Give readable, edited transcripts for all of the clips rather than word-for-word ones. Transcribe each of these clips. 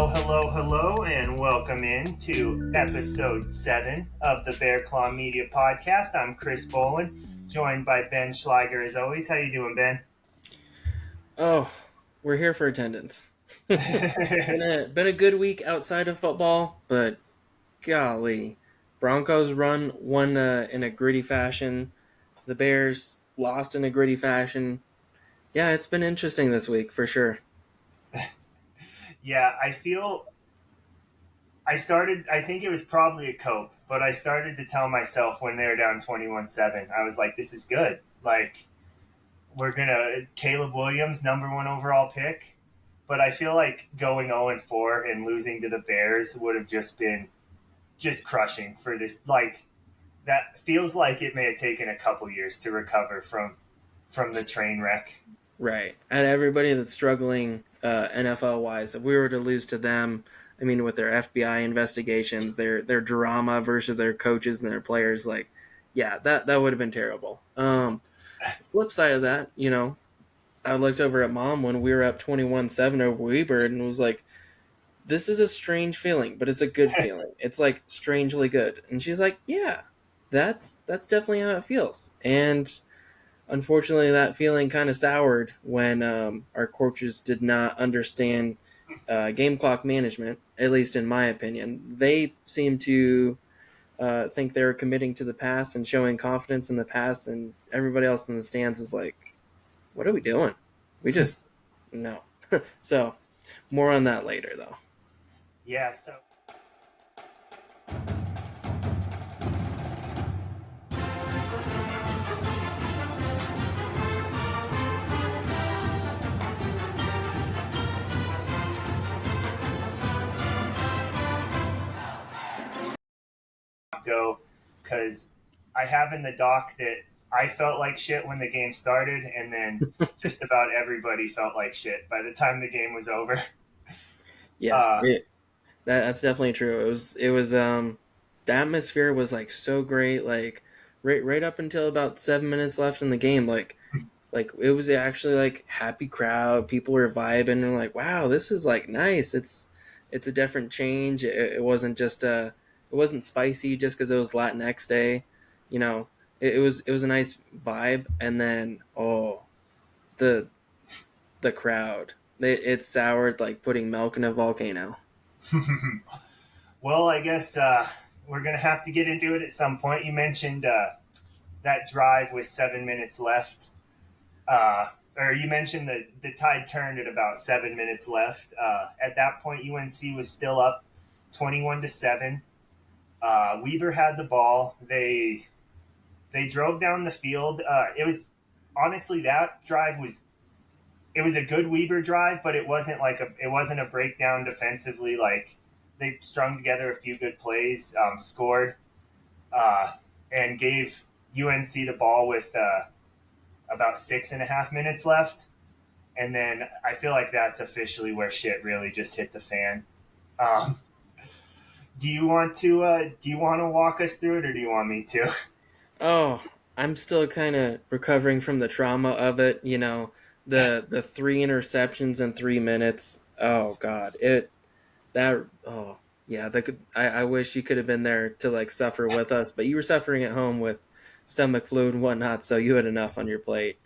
Hello, and welcome in to episode 7 of the Bear Claw Media Podcast. I'm Chris Bolin, joined by Ben Schleiger as always. How you doing, Ben? Oh, we're here for attendance. been a good week outside of football, but golly, Broncos won in a gritty fashion. The Bears lost in a gritty fashion. Yeah, it's been interesting this week for sure. Yeah, I think it was probably a cope, but I started to tell myself when they were down 21-7, I was like, this is good. Like, Caleb Williams, number 1 overall pick. But I feel like going 0-4 and losing to the Bears would have just been just crushing for this. Like, that feels like it may have taken a couple years to recover from the train wreck. Right. And everybody that's struggling NFL wise, if we were to lose to them, I mean, with their FBI investigations, their drama versus their coaches and their players, like, yeah, that would have been terrible. Flip side of that, I looked over at Mom when we were up 21-7 over Weber and was like, this is a strange feeling, but it's a good feeling. It's like strangely good. And she's like, yeah, that's definitely how it feels. And unfortunately, that feeling kind of soured when our coaches did not understand game clock management, at least in my opinion. They seem to think they're committing to the pass and showing confidence in the pass, and everybody else in the stands is like, what are we doing? We just, no. So, more on that later, though. Yeah, so go because I have in the doc that I felt like shit when the game started, and then just about everybody felt like shit by the time the game was over. Yeah, that's definitely true. The atmosphere was like so great, like right up until about 7 minutes left in the game. Like it was actually like happy crowd. People were vibing and like, wow, this is like nice. It's a different change. It wasn't just it wasn't spicy just because it was Latinx Day, you know. It was a nice vibe, and then the the crowd. It soured like putting milk in a volcano. Well, I guess we're going to have to get into it at some point. You mentioned that drive with 7 minutes left. Or you mentioned that the tide turned at about 7 minutes left. At that point, UNC was still up 21-7. Weber had the ball. They drove down the field. It was honestly that drive was it was a good Weber drive, but it wasn't a breakdown defensively. Like they strung together a few good plays, scored, uh, and gave UNC the ball with about 6.5 minutes left. And then I feel like that's officially where shit really just hit the fan. Um, do you want to walk us through it, or do you want me to? Oh, I'm still kind of recovering from the trauma of it. The three interceptions in 3 minutes. Oh God, oh yeah. I wish you could have been there to like suffer with us, but you were suffering at home with stomach flu and whatnot, so you had enough on your plate.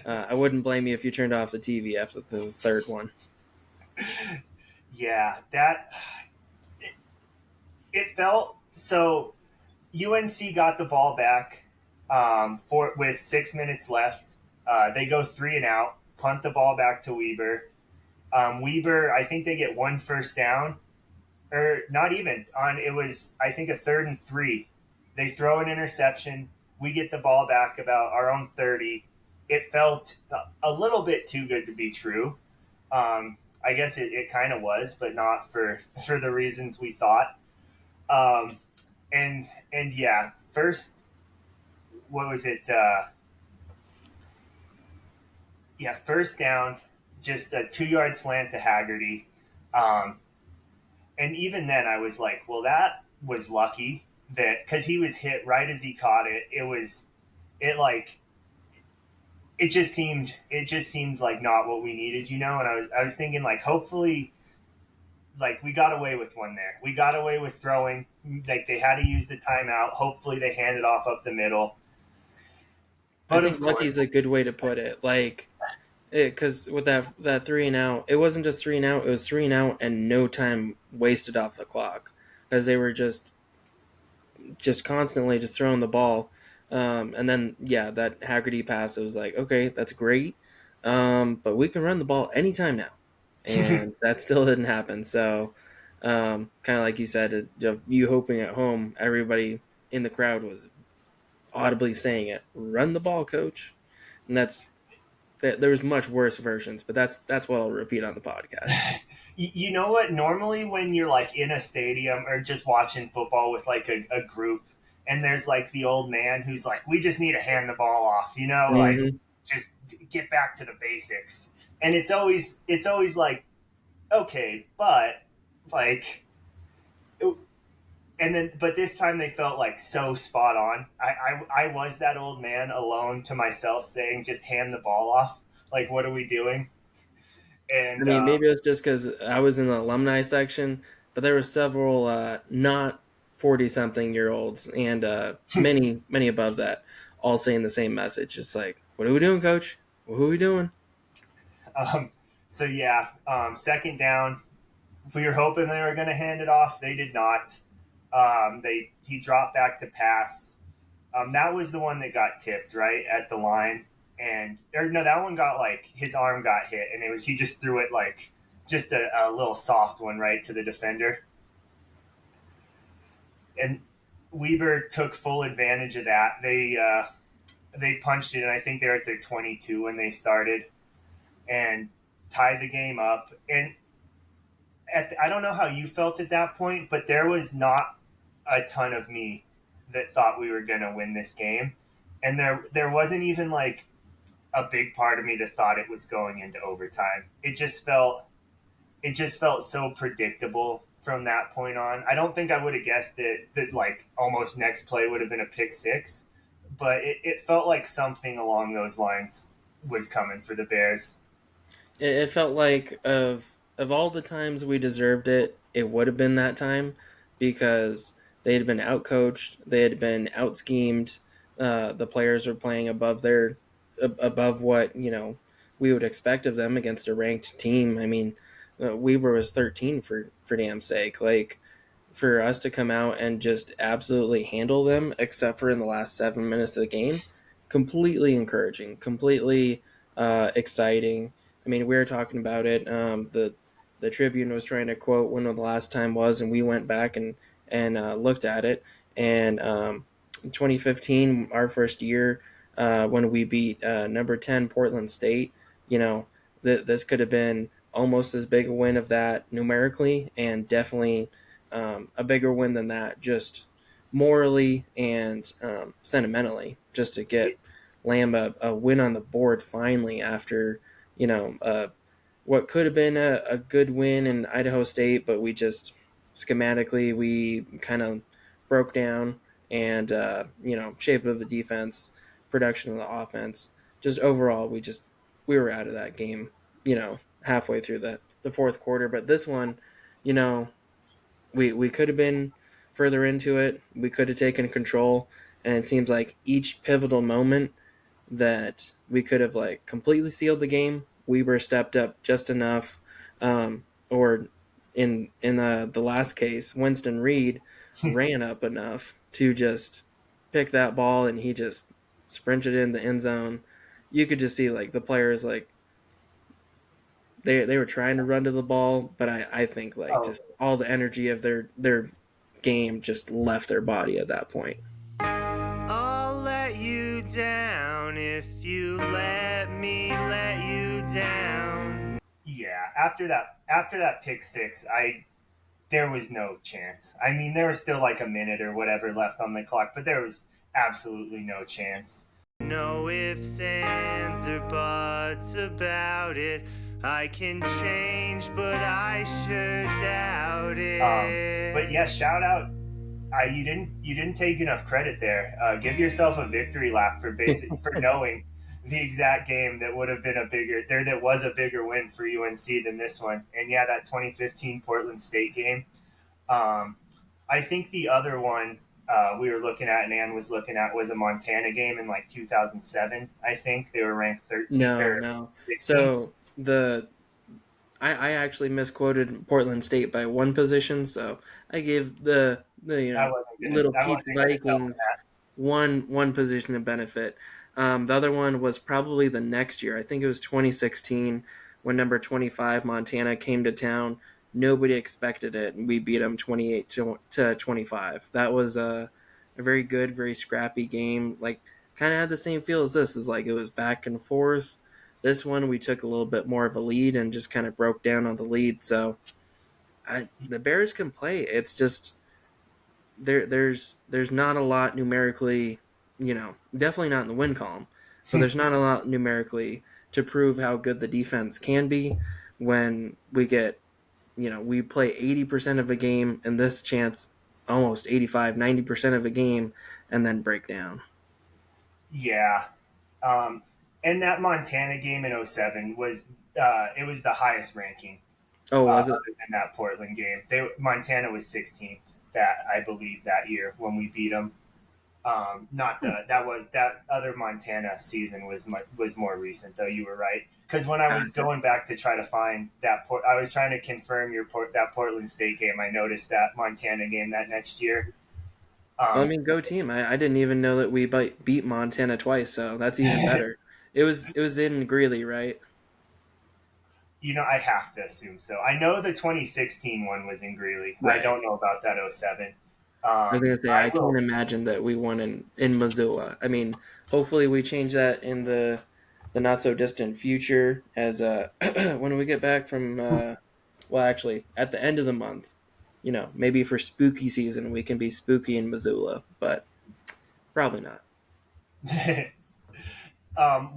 I wouldn't blame you if you turned off the TV after the third one. Yeah, it felt so. UNC got the ball back for with 6 minutes left. They go 3-and-out, punt the ball back to Weber. Weber, I think they get one first down, or not even on. It was I think a 3rd and 3. They throw an interception. We get the ball back about our own 30. It felt a little bit too good to be true. I guess it kind of was, but not for the reasons we thought. Um, and yeah, first, what was it? Yeah, first down, just a 2-yard slant to Haggerty. Um, and even then, I was like, well, that was lucky that because he was hit right as he caught it. It like it just seemed like not what we needed, And I was thinking like, hopefully like we got away with one there. We got away with throwing. Like they had to use the timeout. Hopefully they handed off up the middle. I But think of lucky's course, a good way to put it. Like, because with that 3 and out, it wasn't just 3 and out. It was 3 and out and no time wasted off the clock because they were just constantly just throwing the ball. And then yeah, that Haggerty pass. It was like, okay, that's great, but we can run the ball anytime now, and that still didn't happen. So, kind of like you said, you hoping at home, everybody in the crowd was audibly saying it, "Run the ball, coach," and there was much worse versions, but that's what I'll repeat on the podcast. you know what? Normally, when you're like in a stadium or just watching football with like a group, and there's like the old man who's like, "We just need to hand the ball off," like Mm-hmm. just get back to the basics. And it's always like, okay, but like, and then but this time they felt like so spot on. I was that old man alone to myself saying, "Just hand the ball off." Like, what are we doing? I And mean, maybe it was just because I was in the alumni section, but there were several not 40-something-year-olds and many above that all saying the same message. It's like, what are we doing, coach? What are we doing? um, so yeah, second down. We were hoping they were going to hand it off. They did not. He dropped back to pass. That was the one that got tipped right at the line, and or no, that one got like his arm got hit, and he just threw it like just a little soft one right to the defender, and Weber took full advantage of that. They punched it, and I think they were at their 22 when they started, and tied the game up. And I don't know how you felt at that point, but there was not a ton of me that thought we were going to win this game, and there wasn't even like a big part of me that thought it was going into overtime. It just felt so predictable from that point on. I don't think I would have guessed that like almost next play would have been a pick six, but it felt like something along those lines was coming for the Bears. It felt like of all the times we deserved it, it would have been that time because they had been outcoached, they had been out schemed. The players were playing above what we would expect of them against a ranked team. I mean, Weber was 13 for damn sake. Like for us to come out and just absolutely handle them, except for in the last 7 minutes of the game, completely encouraging, completely exciting. I mean, we were talking about it. The Tribune was trying to quote when the last time was, and we went back and looked at it. And 2015, our first year, when we beat number 10 Portland State, this could have been almost as big a win of that numerically, and definitely a bigger win than that, just morally and sentimentally, just to get Lamb a win on the board finally after what could have been a good win in Idaho State, but we just schematically we kind of broke down, and shape of the defense, production of the offense, just overall we were out of that game, halfway through the fourth quarter. But this one, you know, we could have been further into it. We could have taken control, and it seems like each pivotal moment that we could have like completely sealed the game, Weber stepped up just enough, or in the last case, Winston Reed ran up enough to just pick that ball, and he just sprinted in the end zone. You could just see like the players like they were trying to run to the ball, but I think like Oh, just all the energy of their game just left their body at that point. I'll let you down if you let me let you down. Yeah, after that pick six, there was no chance. I mean, there was still like a minute or whatever left on the clock, but there was absolutely no chance. No ifs, ands, or buts about it. I can change, but I sure doubt it. But yeah, shout out. You didn't take enough credit there. Give yourself a victory lap for knowing the exact game that would have been a bigger there that was a bigger win for UNC than this one. And yeah, that 2015 Portland State game. Um, I think the other one we were looking at and Ann was looking at was a Montana game in like 2007. I think they were ranked 13 No, or no. 16. So I actually misquoted Portland State by one position, so I gave the Little I Pete's wasn't gonna tell them Vikings one position of benefit. The other one was probably the next year. I think it was 2016 when number 25 Montana came to town. Nobody expected it, and we beat them 28 to 25. That was a very good, very scrappy game. Like kind of had the same feel as this. Is like it was back and forth. This one we took a little bit more of a lead and just kind of broke down on the lead. So the Bears can play. It's just there's not a lot numerically, definitely not in the win column, but that. there's not a lot numerically to prove how good the defense can be when we get, we play 80% of a game and this chance almost 85-90% of a game and then break down. Yeah. Um, and that Montana game in '07 was it was the highest ranking Oh, was it? other than that Portland game. Montana was 16th that I believe that year when we beat them. Not the that other Montana season was more recent though. You were right because when I was Gotcha. going back to try to find I was trying to confirm that Portland State game. I noticed that Montana game that next year. Well, I Um, mean, go team. I didn't even know that we beat Montana twice, so that's even better. It was in Greeley, right? I'd have to assume so. I know the 2016 one was in Greeley. I Right. don't know about that '07. I was gonna say I I can't will. imagine that we won in Missoula. I mean, hopefully we change that in the not so distant future. As when we get back from well, actually at the end of the month, maybe for spooky season we can be spooky in Missoula, but probably not.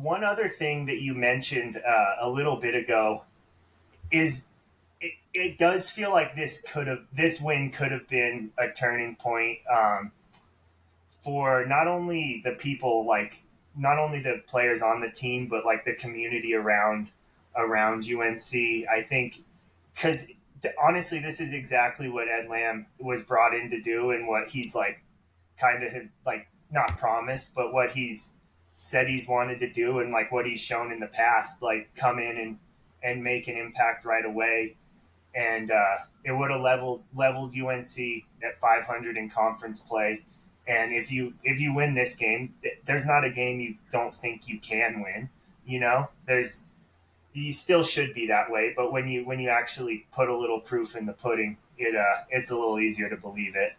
One other thing that you mentioned a little bit ago is it does feel like this win could have been a turning point for not only the people like not only the players on the team but like the community around UNC. I think because honestly, this is exactly what Ed Lamb was brought in to do, and what he's like kind of like not promised, but what he's said he's wanted to do, and like what he's shown in the past, like come in and make an impact right away. And it would have leveled UNC at 500 in conference play. And if you win this game, there's not a game you don't think you can win. There's you still should be that way, but when you actually put a little proof in the pudding, it's a little easier to believe it.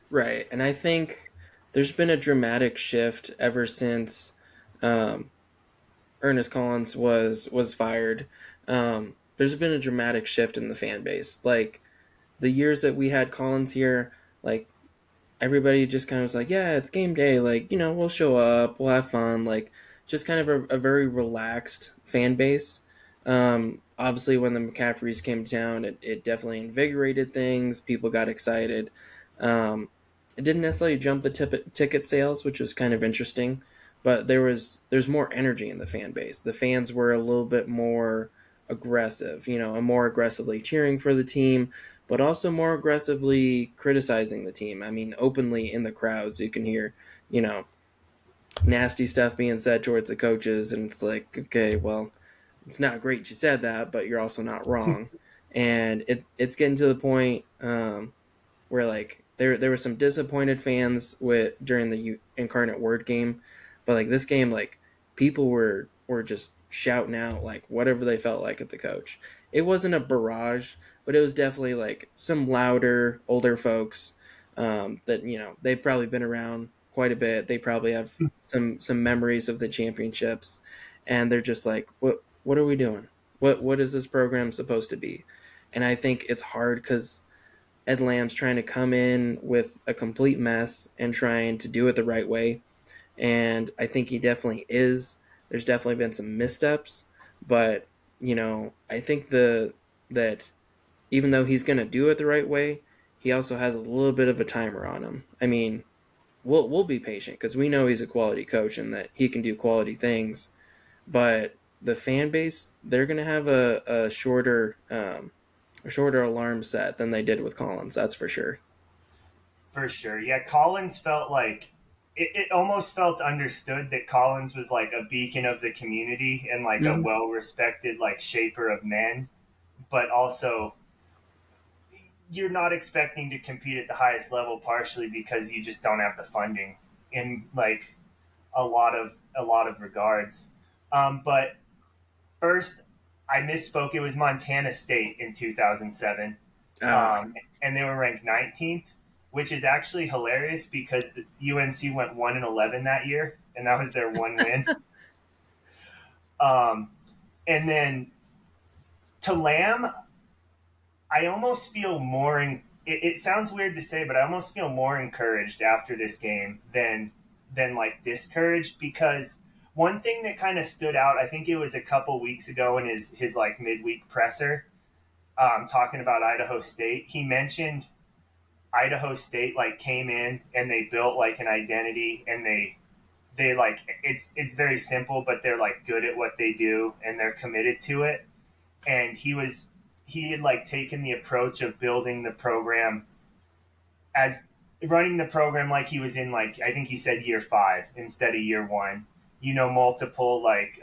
Right, and I think there's been a dramatic shift ever since um, Ernest Collins was fired. There's been a dramatic shift in the fan base. Like the years that we had Collins here, like everybody just kind of was like, yeah, it's game day. Like, we'll show up, we'll have fun. Like, just kind of a very relaxed fan base. Obviously, when the McCaffreys came down, it definitely invigorated things. People got excited. Um, it didn't necessarily jump the ticket sales, which was kind of interesting, but there's more energy in the fan base. The fans were a little bit more aggressive, and more aggressively cheering for the team, but also more aggressively criticizing the team. I mean, openly in the crowds, you can hear, you know, nasty stuff being said towards the coaches, and it's like, okay, well, it's not great you said that, but you're also not wrong. And it's getting to the point where like there were some disappointed fans with during the Incarnate Word game, but like this game, like people were just shouting out like whatever they felt like at the coach. It wasn't a barrage, but it was definitely like some louder older folks that they've probably been around quite a bit. They probably have some memories of the championships, and they're just like, what are we doing? What is this program supposed to be? And I think it's hard because Ed Lamb's trying to come in with a complete mess and trying to do it the right way. And I think he definitely is. There's definitely been some missteps, but I think the that even though he's going to do it the right way, he also has a little bit of a timer on him. I mean, we'll be patient because we know he's a quality coach and that he can do quality things. But the fan base, they're going to have a shorter alarm set than they did with Collins. That's for sure. For sure. Yeah, Collins felt like it almost felt understood that Collins was like a beacon of the community and like a Mm-hmm. well respected like shaper of men, but also you're not expecting to compete at the highest level partially because you just don't have the funding in like a lot of regards. But first, I misspoke. It was Montana State in 2007, Uh, and they were ranked 19th, which is actually hilarious because the UNC went 1-11 that year, and that was their one win. Um, and then to Lamb, I almost feel more. It sounds weird to say, but I almost feel more encouraged after this game than like discouraged because one thing that kind of stood out, I think it was a couple weeks ago in his like midweek presser, talking about Idaho State. He mentioned Idaho State like came in and they built like an identity and they like it's very simple, but they're like good at what they do and they're committed to it. And he had like taken the approach of building the program as running the program like he was in like I think he said year 5 instead of year 1. Multiple like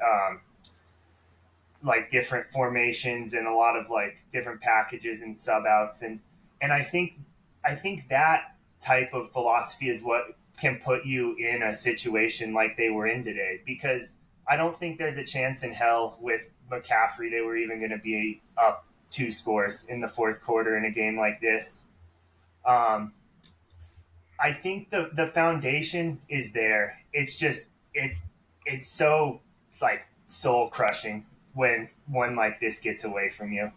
different formations and a lot of like different packages and sub outs and I think that type of philosophy is what can put you in a situation like they were in today because I don't think there's a chance in hell with McCaffrey they were even going to be up 2 scores in the fourth quarter in a game like this. Um, I think the foundation is there. It's just it's so like soul crushing when one like this gets away from you.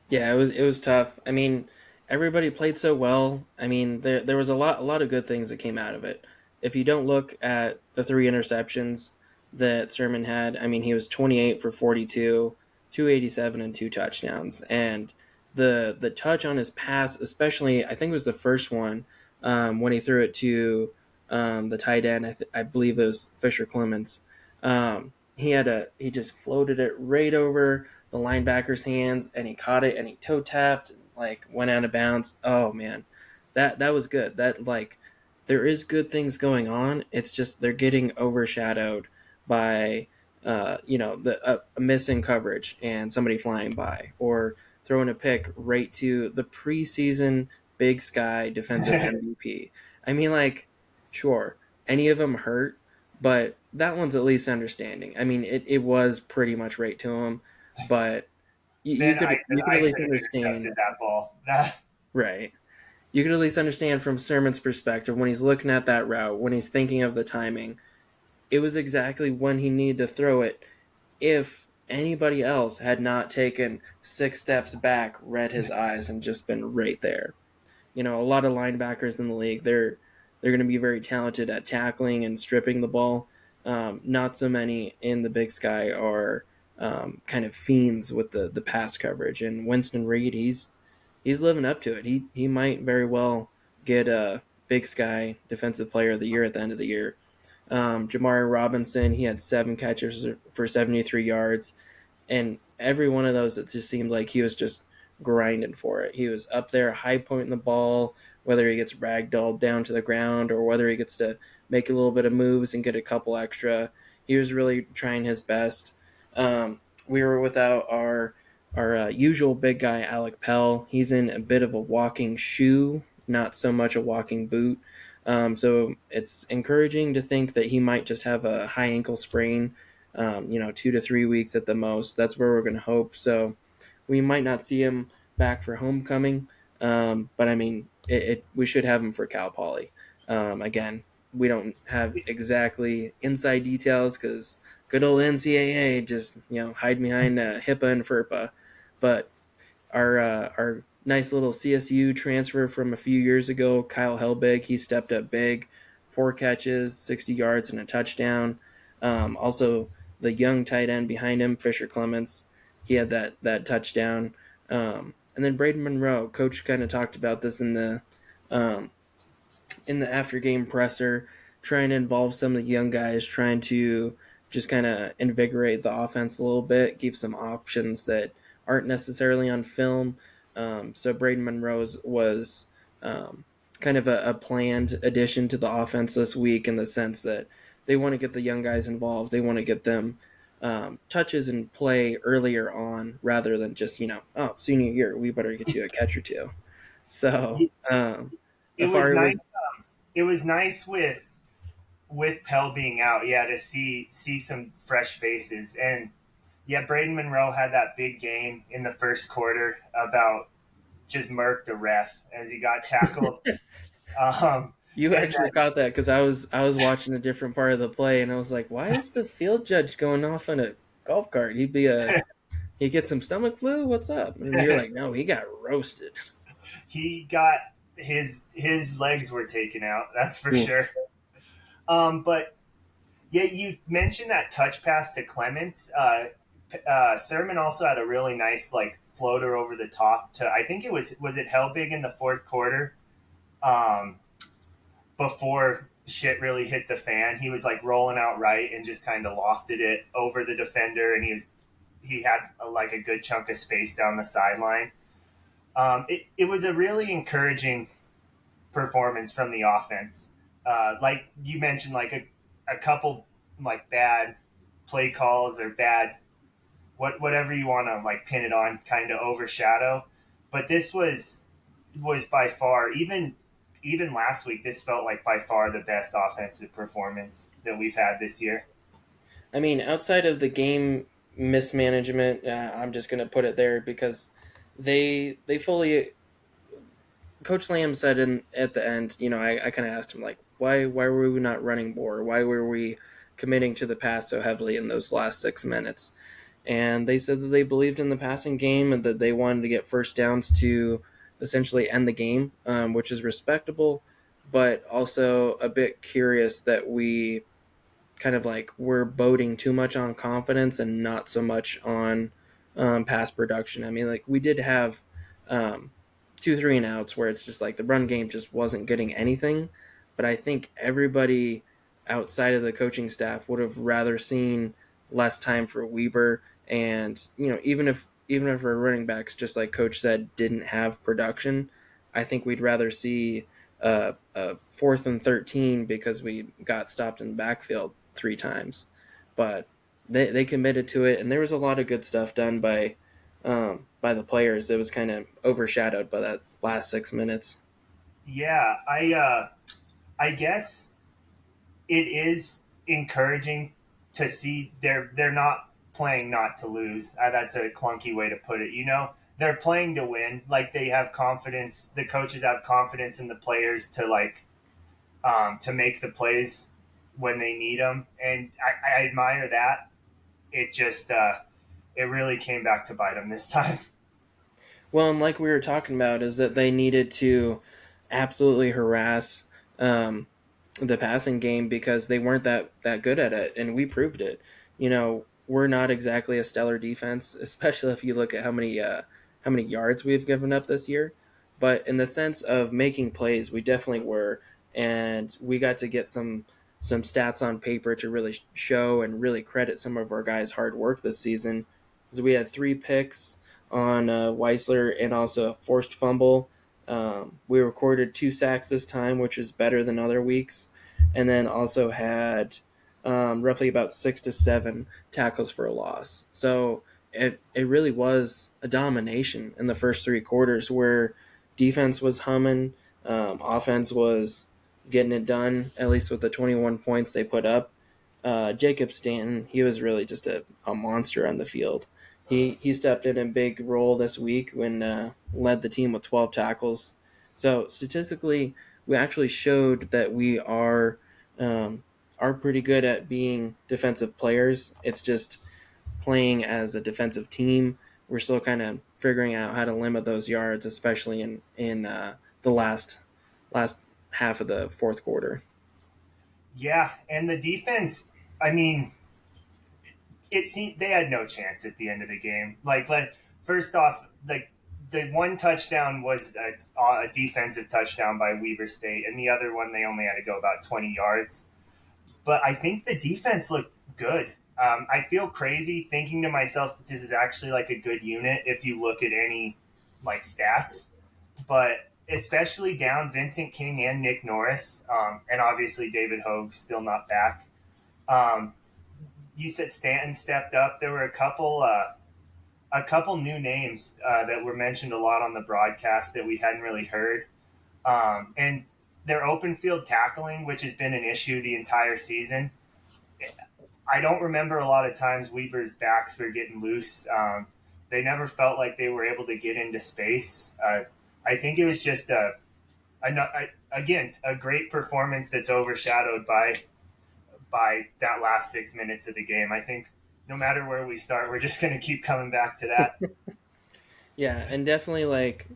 yeah, it was tough. I mean, everybody played so well. I mean, there was a lot of good things that came out of it. If you don't look at the three interceptions that Sermon had, I mean, he was 28 for 42, 287 and two touchdowns. And the touch on his pass, especially I think it was the first one when he threw it to the tight end. I believe it was Fisher Clements. He just floated it right over the linebacker's hands and he caught it and he toe tapped and like went out of bounds. Oh man, that was good. That like there is good things going on. It's just they're getting overshadowed by the missing coverage and somebody flying by or throwing a pick right to the preseason Big Sky defensive MVP. I mean, like, sure, any of them hurt, but that one's at least understanding. I mean, it was pretty much right to him, but you Man, could you could I at least could have intercepted understand, that ball. right? You could at least understand from Sermon's perspective when he's looking at that route, when he's thinking of the timing, it was exactly when he needed to throw it. If anybody else had not taken 6 steps back, read his eyes, and just been right there. A lot of linebackers in the league, they're going to be very talented at tackling and stripping the ball. Not so many in the Big Sky are kind of fiends with the pass coverage. And Winston Reed, he's living up to it. He might very well get a Big Sky Defensive Player of the Year at the end of the year. Jamari Robinson, he had 7 catches for 73 yards, and every one of those, it just seemed like he was just grinding for it. He was up there, high pointing the ball, whether he gets ragdolled down to the ground or whether he gets to make a little bit of moves and get a couple extra. He was really trying his best. We were without our usual big guy, Alec Pell. He's in a bit of a walking shoe, not so much a walking boot. So it's encouraging to think that he might just have a high ankle sprain, 2 to 3 weeks at the most. That's where we're going to hope. So we might not see him back for homecoming, but I mean, we should have him for Cal Poly. Again, we don't have exactly inside details because good old NCAA just hide behind HIPAA and FERPA, but our nice little CSU transfer from a few years ago, Kyle Helbig, he stepped up big, 4 catches, 60 yards, and a touchdown. Also, the young tight end behind him, Fisher Clements, he had that touchdown. And then Braden Monroe, coach kind of talked about this in the in the after game presser, trying to involve some of the young guys, trying to just kind of invigorate the offense a little bit, give some options that aren't necessarily on film. So Braden Monroe's was kind of a planned addition to the offense this week in the sense that they want to get the young guys involved. They want to get them touches and play earlier on rather than just, oh, senior year, we better get you a catch or two. So, It as was far nice. as It was nice with Pell being out, yeah, to see some fresh faces. And yeah, Braden Monroe had that big game in the first quarter about just murked the ref as he got tackled. Um, you and actually caught that because I was watching a different part of the play and I was like, why is the field judge going off on a golf cart? He'd get some stomach flu. What's up? And you're that like, no, he got roasted. he got his legs were taken out. That's for Oof. sure. But yeah, you mentioned that touch pass to Clements. Sermon also had a really nice like floater over the top to I think it was it Helbig in the fourth quarter. Um, Before shit really hit the fan, he was like rolling out right and just kind of lofted it over the defender, and he had like a good chunk of space down the sideline. It was a really encouraging performance from the offense. Like you mentioned, like a couple like bad play calls or bad whatever you want to like pin it on kind of overshadow. But this was by far even last week. This felt like by far the best offensive performance that we've had this year. I mean, outside of the game mismanagement, I'm just going to put it there because they fully. Coach Lamb said at the end, I kind of asked him like, why were we not running more? Why were we committing to the pass so heavily in those last 6 minutes? And they said that they believed in the passing game and that they wanted to get first downs to essentially end the game, which is respectable, but also a bit curious that we kind of like we're boating too much on confidence and not so much on pass production. I mean, like we did have um, 2 3 and outs where it's just like the run game just wasn't getting anything, but I think everybody outside of the coaching staff would have rather seen less time for Weber, and even if our running backs, just like Coach said, didn't have production, I think we'd rather see a 4th and 13 because we got stopped in the backfield 3 times. But they committed to it, and there was a lot of good stuff done by the players. It was kind of overshadowed by that last 6 minutes. Yeah, I guess it is encouraging to see they're not playing not to lose. That's a clunky way to put it. They're playing to win. Like they have confidence. The coaches have confidence in the players to to make the plays when they need them, and I admire that. It just it really came back to bite them this time. Well, and like we were talking about, is that they needed to absolutely harass the passing game because they weren't that good at it, and we proved it. We're not exactly a stellar defense, especially if you look at how many yards we've given up this year. But in the sense of making plays, we definitely were, and we got to get some stats on paper to really show and really credit some of our guys' hard work this season. Because we had 3 picks on Weisler and also a forced fumble. We recorded 2 sacks this time, which is better than other weeks, and then also had roughly about 6 to 7 tackles for a loss. So it really was a domination in the first 3 quarters where defense was humming, offense was getting it done, at least with the 21 points they put up. Jacob Stanton, he was really just a monster on the field. He stepped in a big role this week when led the team with 12 tackles. So statistically, we actually showed that we are pretty good at being defensive players. It's just playing as a defensive team. We're still kind of figuring out how to limit those yards, especially in the last half of the fourth quarter. Yeah, and the defense. I mean, it seemed they had no chance at the end of the game. Like first off, like the one touchdown was a defensive touchdown by Weber State, and the other one they only had to go about 20 yards. But I think the defense looked good. I feel crazy thinking to myself that this is actually like a good unit if you look at any like stats. But especially down Vincent King and Nick Norris, and obviously David Hogue still not back. You said Stanton stepped up. There were a couple new names that were mentioned a lot on the broadcast that we hadn't really heard. And their open field tackling, which has been an issue the entire season. I don't remember a lot of times Weber's backs were getting loose. They never felt like they were able to get into space. I think it was just a great performance that's overshadowed by that last 6 minutes of the game. I think no matter where we start, we're just going to keep coming back to that. Yeah, and definitely like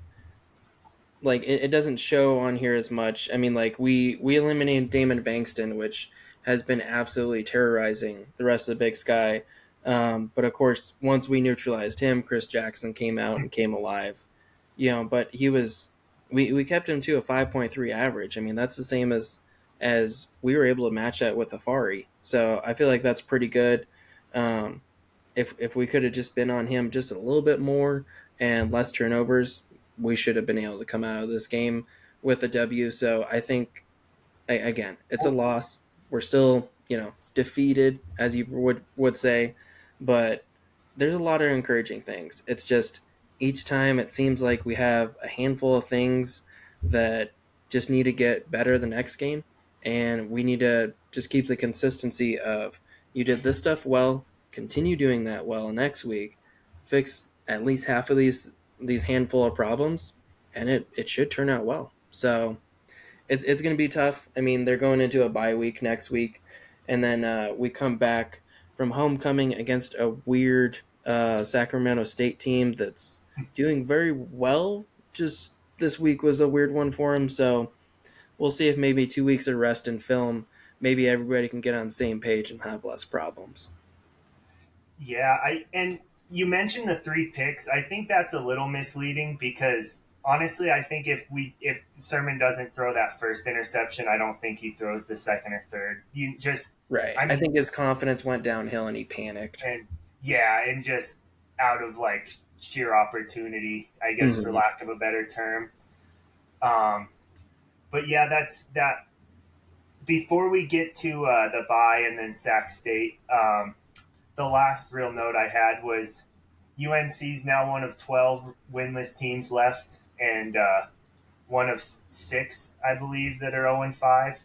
it doesn't show on here as much. I mean, like we eliminated Damon Bankston, which has been absolutely terrorizing the rest of the Big Sky. But of course, once we neutralized him, Chris Jackson came out and came alive. But we kept him to a 5.3 average. I mean, that's the same as we were able to match that with Afari. So I feel like that's pretty good. If we could have just been on him just a little bit more and less turnovers, we should have been able to come out of this game with a W. So I think, again, it's a loss. We're still, defeated, as you would say, but there's a lot of encouraging things. It's just each time it seems like we have a handful of things that just need to get better the next game, and we need to just keep the consistency of you did this stuff well, continue doing that well next week, fix at least half of these handful of problems, and it should turn out well. So it's going to be tough. I mean, they're going into a bye week next week, and then we come back from homecoming against a weird Sacramento State team that's doing very well. Just this week was a weird one for them, so we'll see if maybe 2 weeks of rest and film, maybe everybody can get on the same page and have less problems. Yeah, and you mentioned the 3 picks. I think that's a little misleading because honestly, I think if Sermon doesn't throw that first interception, I don't think he throws the second or third. Right. I think his confidence went downhill and he panicked. And just out of like sheer opportunity, I guess, for lack of a better term. But yeah, that's that. Before we get to the bye and then Sac State, the last real note I had was UNC's now one of 12 winless teams left, and one of 6, I believe, that are 0-5.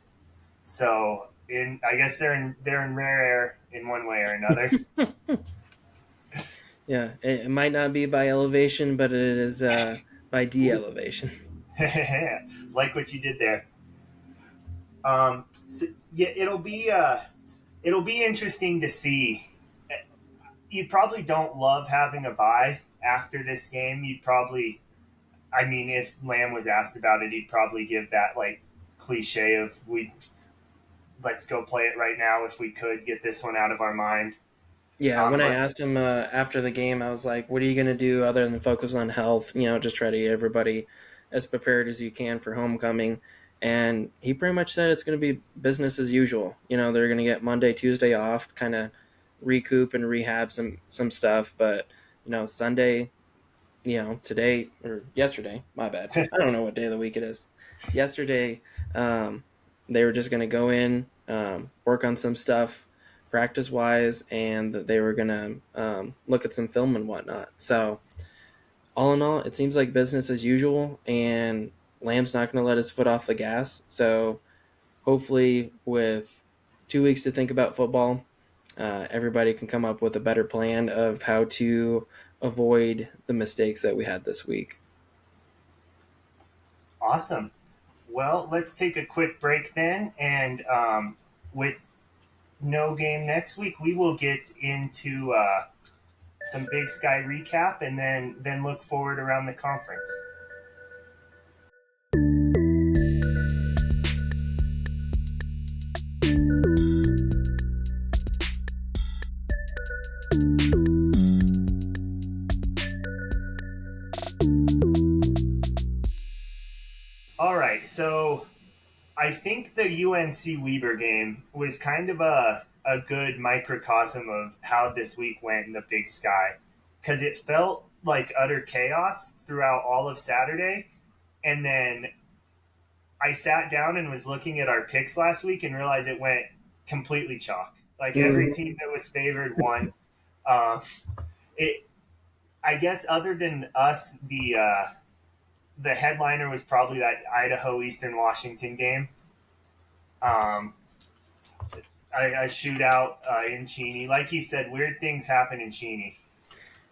So I guess they're in rare air in one way or another. Yeah, it might not be by elevation, but it is by de-elevation. Like what you did there. So, yeah, it'll be interesting to see. You probably don't love having a bye after this game. If Lamb was asked about it, he'd probably give that like cliche of let's go play it right now if we could get this one out of our mind. Yeah, when I asked him after the game, I was like, what are you going to do other than focus on health? Just try to get everybody as prepared as you can for homecoming. And he pretty much said it's going to be business as usual. They're going to get Monday, Tuesday off, kind of recoup and rehab some stuff. But, Sunday, today or yesterday, my bad. I don't know what day of the week it is. Yesterday, they were just going to go in, work on some stuff practice-wise, and that they were going to look at some film and whatnot. So all in all, it seems like business as usual, and Lamb's not going to let his foot off the gas. So hopefully with 2 weeks to think about football, everybody can come up with a better plan of how to avoid the mistakes that we had this week. Awesome. Well, let's take a quick break then, and with no game next week, we will get into some Big Sky recap and then look forward around the conference. I think the UNC Weber game was kind of a good microcosm of how this week went in the Big Sky because it felt like utter chaos throughout all of Saturday. And then I sat down and was looking at our picks last week and realized it went completely chalk. Like every Mhm. team that was favored won. Um, it, I guess, other than us, the headliner was probably that Idaho Eastern Washington game. Um, a shootout in Cheney. Like you said, weird things happen in Cheney.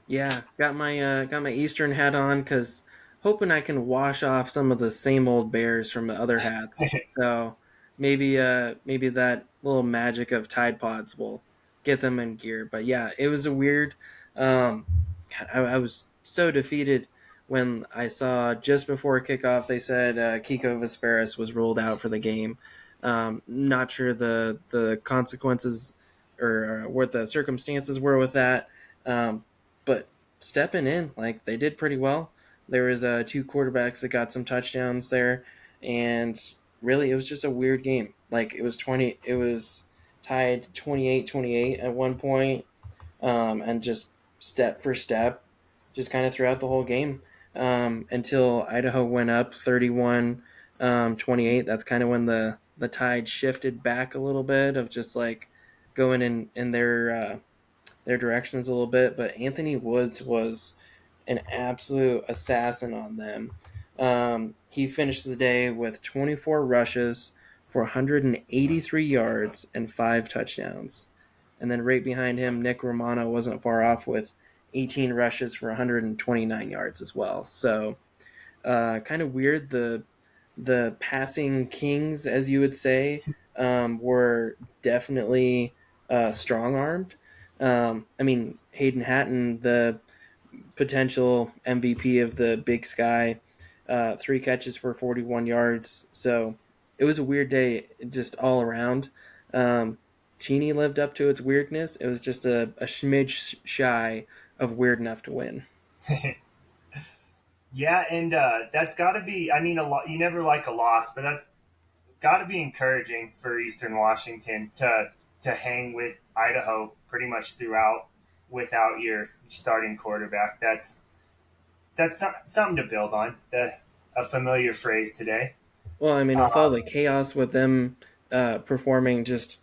Yeah, got my Eastern hat on because hoping I can wash off some of the same old bears from the other hats. So maybe that little magic of Tide Pods will get them in gear. But yeah, it was a weird. Um, God, I was so defeated when I saw just before kickoff they said Kiko Vesperis was ruled out for the game. Not sure the consequences or what the circumstances were with that. But stepping in, like they did pretty well. There was two quarterbacks that got some touchdowns there, and really it was just a weird game. Like it was tied 28-28 at one point, and just step for step, just kind of throughout the whole game until Idaho went up 31 28. That's kind of when the tide shifted back a little bit of just like going in their directions a little bit, but Anthony Woods was an absolute assassin on them. He finished the day with 24 rushes for 183 yards and 5 touchdowns. And then right behind him, Nick Romano wasn't far off with 18 rushes for 129 yards as well. So kind of weird. The passing kings, as you would say, were definitely strong armed. I mean, Hayden Hatton, the potential MVP of the Big Sky, 3 catches for 41 yards. So it was a weird day just all around. Cheney lived up to its weirdness. It was just a smidge shy of weird enough to win. Yeah, and that's got to be. I mean, a lot. You never like a loss, but that's got to be encouraging for Eastern Washington to hang with Idaho pretty much throughout without your starting quarterback. That's something to build on. A familiar phrase today. Well, I mean, with all Um, the chaos with them performing just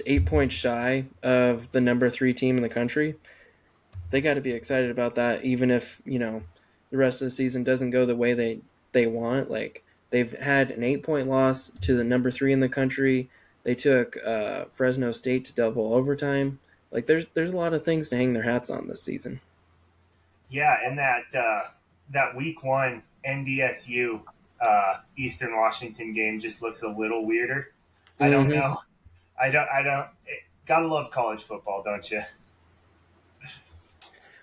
8 points shy of the number 3 team in the country, they got to be excited about that. Even if the rest of the season doesn't go the way they want. Like they've had an 8 point loss to the number 3 in the country. They took Fresno State to double overtime. Like there's a lot of things to hang their hats on this season. yeah, and that week one NDSU Eastern Washington game just looks a little weirder. I don't Mm-hmm. know. I don't. Gotta love college football, don't you?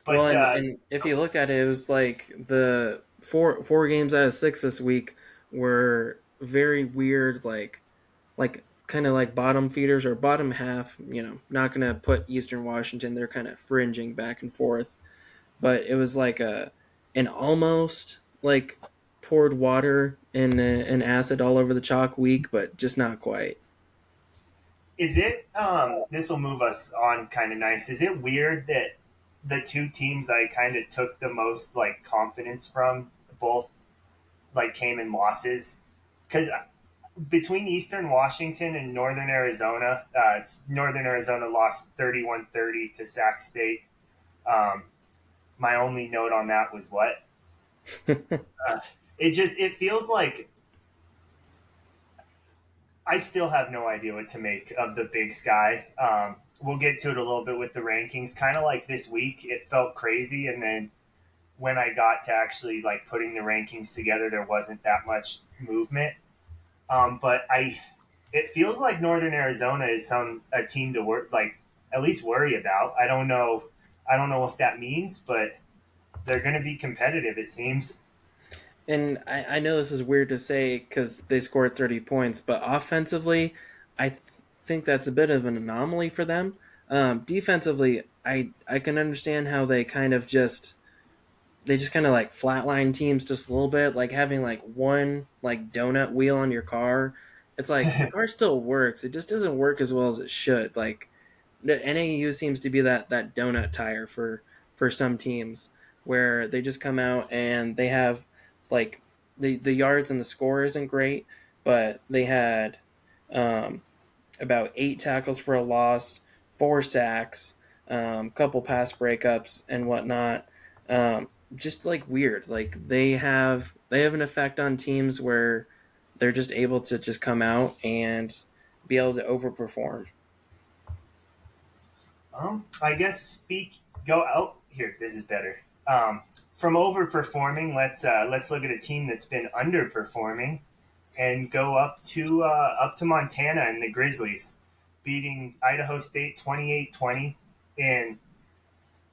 Well, But and if you look at it, it was like the four games out of 6 this week were very weird, like kind of like bottom feeders or bottom half. Not gonna put Eastern Washington. They're kind of fringing back and forth, but it was like an almost like poured water and an acid all over the chalk week, but just not quite. is it? This will move us on kind of nice. Is it weird that the two teams I kind of took the most like confidence from both like came in losses? Because between Eastern Washington and Northern Arizona, Northern Arizona lost 31-30 to Sac State. Um, my only note on that was what uh, it feels like I still have no idea what to make of the Big Sky. We'll get to it a little bit with the rankings. Kind of like this week, it felt crazy, and then when I got to actually like putting the rankings together, there wasn't that much movement. But it feels like Northern Arizona is a team to work like at least worry about. I don't know. I don't know what that means, but they're going to be competitive. It seems. And I know this is weird to say because they scored 30 points, but offensively, think that's a bit of an anomaly for them. Defensively, I can understand how they kind of just they just kind of like flatline teams just a little bit, like having like one like donut wheel on your car. It's like the car still works, it just doesn't work as well as it should. Like the NAU seems to be that donut tire for some teams, where they just come out and they have like the yards and the score isn't great, but they had um, about 8 tackles for a loss, 4 sacks, couple pass breakups and whatnot. Just like weird. Like they have an effect on teams where they're just able to just come out and be able to overperform. I guess speak go out here. This is better. From overperforming, let's look at a team that's been underperforming and go up to Montana and the Grizzlies, beating Idaho State 28-20 in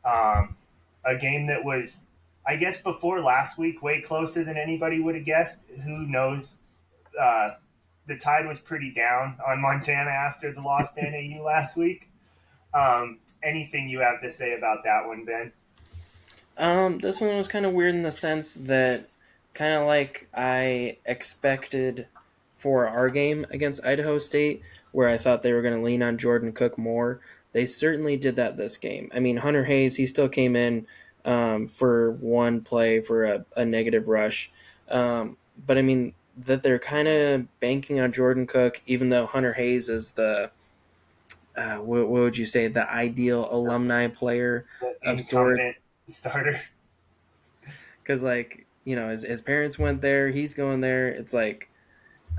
a game that was, I guess, before last week, way closer than anybody would have guessed. Who knows? Uh, the tide was pretty down on Montana after the loss to NAU last week. Anything you have to say about that one, Ben? This one was kind of weird in the sense that, kind of like I expected for our game against Idaho State, where I thought they were going to lean on Jordan Cook more. They certainly did that this game. I mean, Hunter Hayes, he still came in for one play for a negative rush. But I mean, that they're kind of banking on Jordan Cook, even though Hunter Hayes is what would you say, the ideal alumni player The of sorts, incumbent starter. because like his parents went there, he's going there. It's like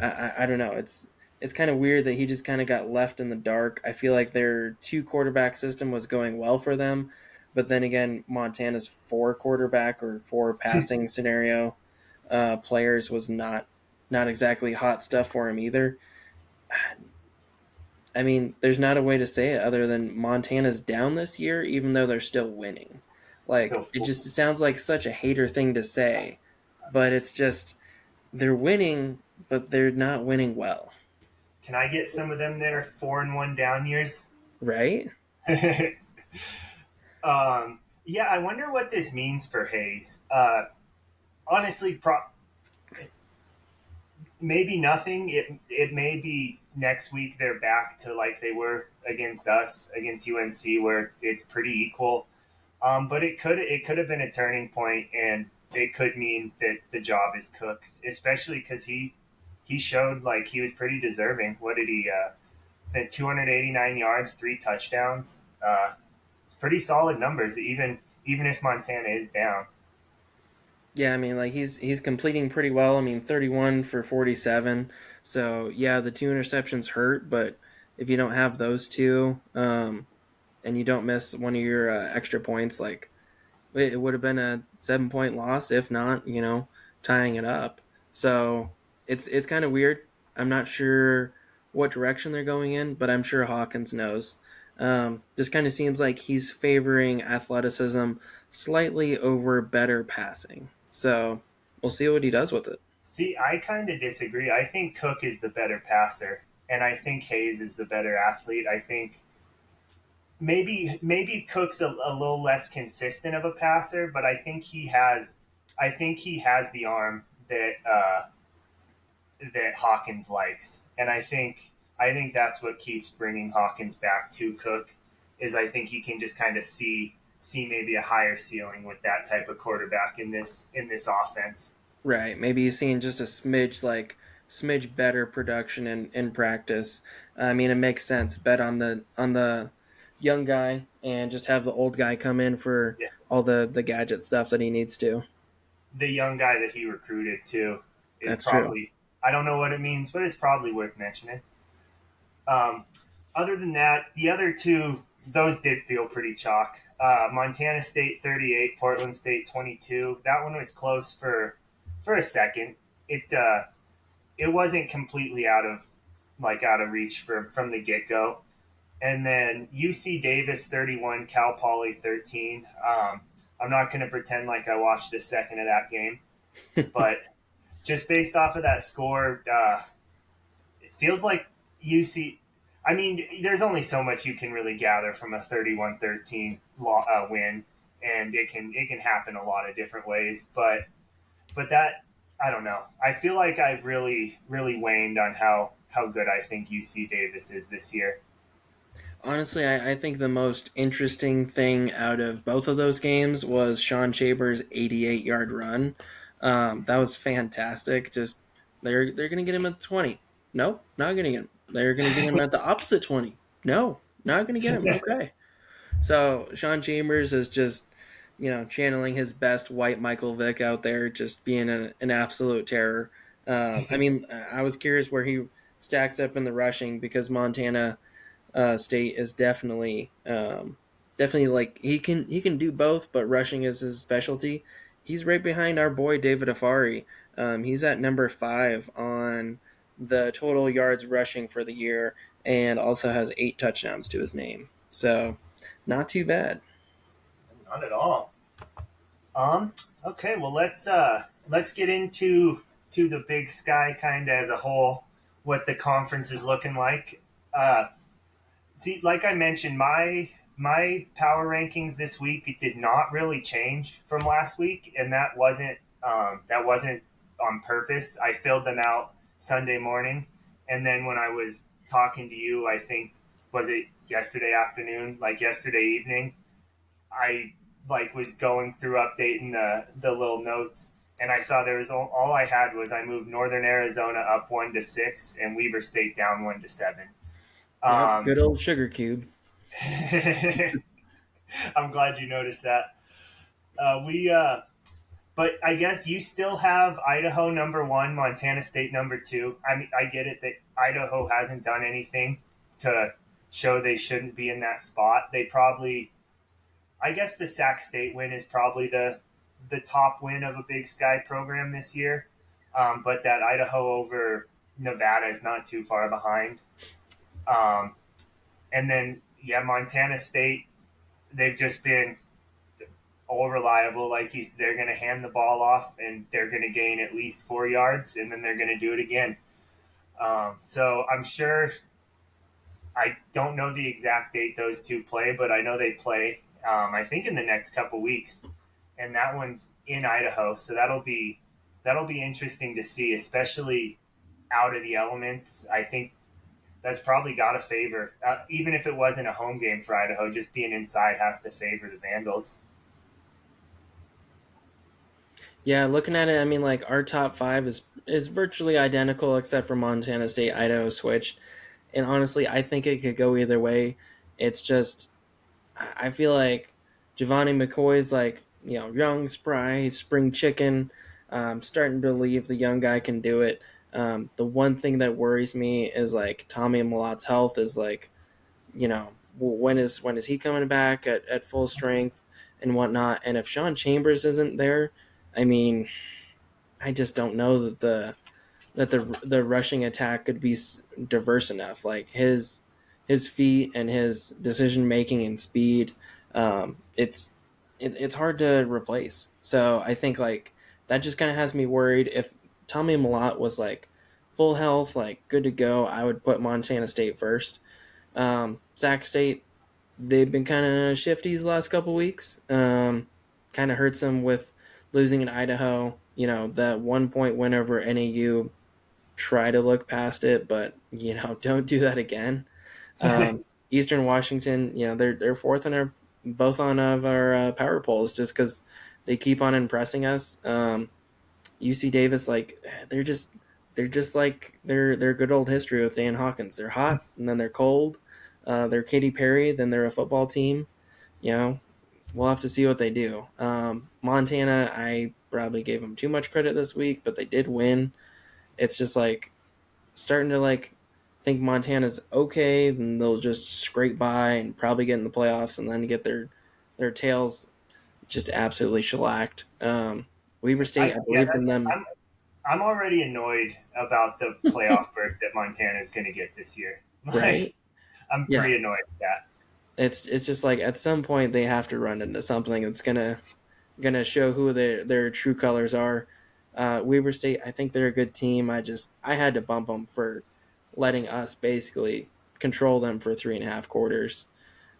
I don't know, it's kind of weird that he just kind of got left in the dark. I feel like their 2 quarterback system was going well for them, but then again, Montana's 4 quarterback or 4 passing scenario players was not exactly hot stuff for him either. I mean, there's not a way to say it other than Montana's down this year, even though they're still winning. Still Like, it full. just sounds like such a hater thing to say, but it's just they're winning, but they're not winning well, Can I get some of them that are 4-1 down years? right? Yeah, I wonder what this means for Hayes. Honestly, maybe nothing. It may be next week they're back to like they were against us against UNC, where it's pretty equal. But it could have been a turning point, and it could mean that the job is Cook's, especially because he showed like he was pretty deserving. What did he? 289 yards, 3 touchdowns. It's pretty solid numbers, even if Montana is down. Yeah, I mean, like he's completing pretty well. I mean, 31 for 47. So yeah, the 2 interceptions hurt, but if you don't have those two, and you don't miss one of your extra points, like it would have been a 7 point loss, if not, tying it up. So it's kind of weird. I'm not sure what direction they're going in, but I'm sure Hawkins knows. Just kind of seems like he's favoring athleticism slightly over better passing. So we'll see what he does with it. See, I kind of disagree. I think Cook is the better passer, and I think Hayes is the better athlete. I think maybe Cook's a little less consistent of a passer, but I think he has the arm that Hawkins likes, and I think that's what keeps bringing Hawkins back to Cook. Is I think he can just kind of see maybe a higher ceiling with that type of quarterback in this offense. Right. Maybe he's seeing just a smidge better production in practice. I mean, it makes sense. Bet on the young guy and just have the old guy come in for Yeah, all the gadget stuff that he needs to. the young guy that he recruited too is That's true. probably, I don't know what it means, but it's probably worth mentioning. Um, Other than that, the other two, those did feel pretty chalk. Montana State 38, Portland State 22. That one was close for a second. It wasn't completely out of reach from the get go. And then UC Davis 31, Cal Poly 13. I'm not going to pretend like I watched a second of that game, but just based off of that score, it feels like UC. I mean, there's only so much you can really gather from a 31-13 win. and it can happen a lot of different ways. But that, I don't know. I feel like I've really waned on how good I think UC Davis is this year. Honestly, I think the most interesting thing out of both of those games was Sean Chambers' 88-yard run. That was fantastic. Just they're gonna get him at the 20. No, not gonna get him. They're gonna get him at the opposite 20. No, not gonna get him. Okay. So Sean Chambers is just, channeling his best white Michael Vick out there, just being an absolute terror. I mean, I was curious where he stacks up in the rushing because Montana State is definitely like he can do both, but rushing is his specialty. He's right behind our boy David Afari. He's at number 5 on the total yards rushing for the year, and also has 8 touchdowns to his name. So, not too bad. Not at all. Um. Okay. Well, let's get into the Big Sky kind of as a whole. What the conference is looking like. See, like I mentioned, my power rankings this week, it did not really change from last week, and that wasn't on purpose. I filled them out Sunday morning, and then when I was talking to you, I think was it yesterday afternoon, like yesterday evening, I like was going through updating the little notes, and I saw there was all I had was I moved Northern Arizona up 1-6 and Weber State down 1-7. Yep, Um, good old sugar cube. I'm glad you noticed that. We, but I guess you still have Idaho number 1, Montana State number 2. I mean, I get it that Idaho hasn't done anything to show they shouldn't be in that spot. They probably, I guess, the Sac State win is probably the top win of a Big Sky program this year. But that Idaho over Nevada is not too far behind. Um, and then yeah, Montana State, they've just been all reliable. Like they're going to hand the ball off and they're going to gain at least 4 yards, and then they're going to do it again. So I'm sure. I don't know the exact date those two play, but I know they play. I think in the next couple weeks, and that one's in Idaho. So that'll be interesting to see, especially out of the elements. I think that's probably got to favor, even if it wasn't a home game for Idaho, just being inside has to favor the Vandals. Yeah, looking at it, I mean, like our top 5 is virtually identical except for Montana State. Idaho switched, and honestly, I think it could go either way. It's just I feel like Giovanni McCoy's like, young, spry, spring chicken. Starting to believe the young guy can do it. The one thing that worries me is like Tommy Malot's health is like, when is he coming back at full strength and whatnot? And if Sean Chambers isn't there, I mean, I just don't know that the rushing attack could be diverse enough. Like his feet and his decision making and speed, it's hard to replace. So I think like that just kind of has me worried. If Tommy Malott was like full health, like good to go, I would put Montana State first. Sac State, they've been kind of shifty these last couple weeks. Kind of hurts them with losing in Idaho. That 1 point win over NAU. Try to look past it, but don't do that again. Eastern Washington, they're fourth in our both on of our power polls just because they keep on impressing us. UC Davis, like they're just like their good old history with Dan Hawkins. They're hot and then they're cold. They're Katy Perry, then they're a football team. You know, we'll have to see what they do. Montana, I probably gave them too much credit this week, but they did win. It's just like starting to like think Montana's okay, then they'll just scrape by and probably get in the playoffs, and then get their tails just absolutely shellacked. Weber State, I Yeah, believed in them. I'm already annoyed about the playoff berth that Montana is going to get this year. Right? Like, I'm Yeah, pretty annoyed with that. it's just like at some point they have to run into something that's gonna show who their true colors are. Weber State, I think they're a good team. I had to bump them for letting us basically control them for 3.5 quarters.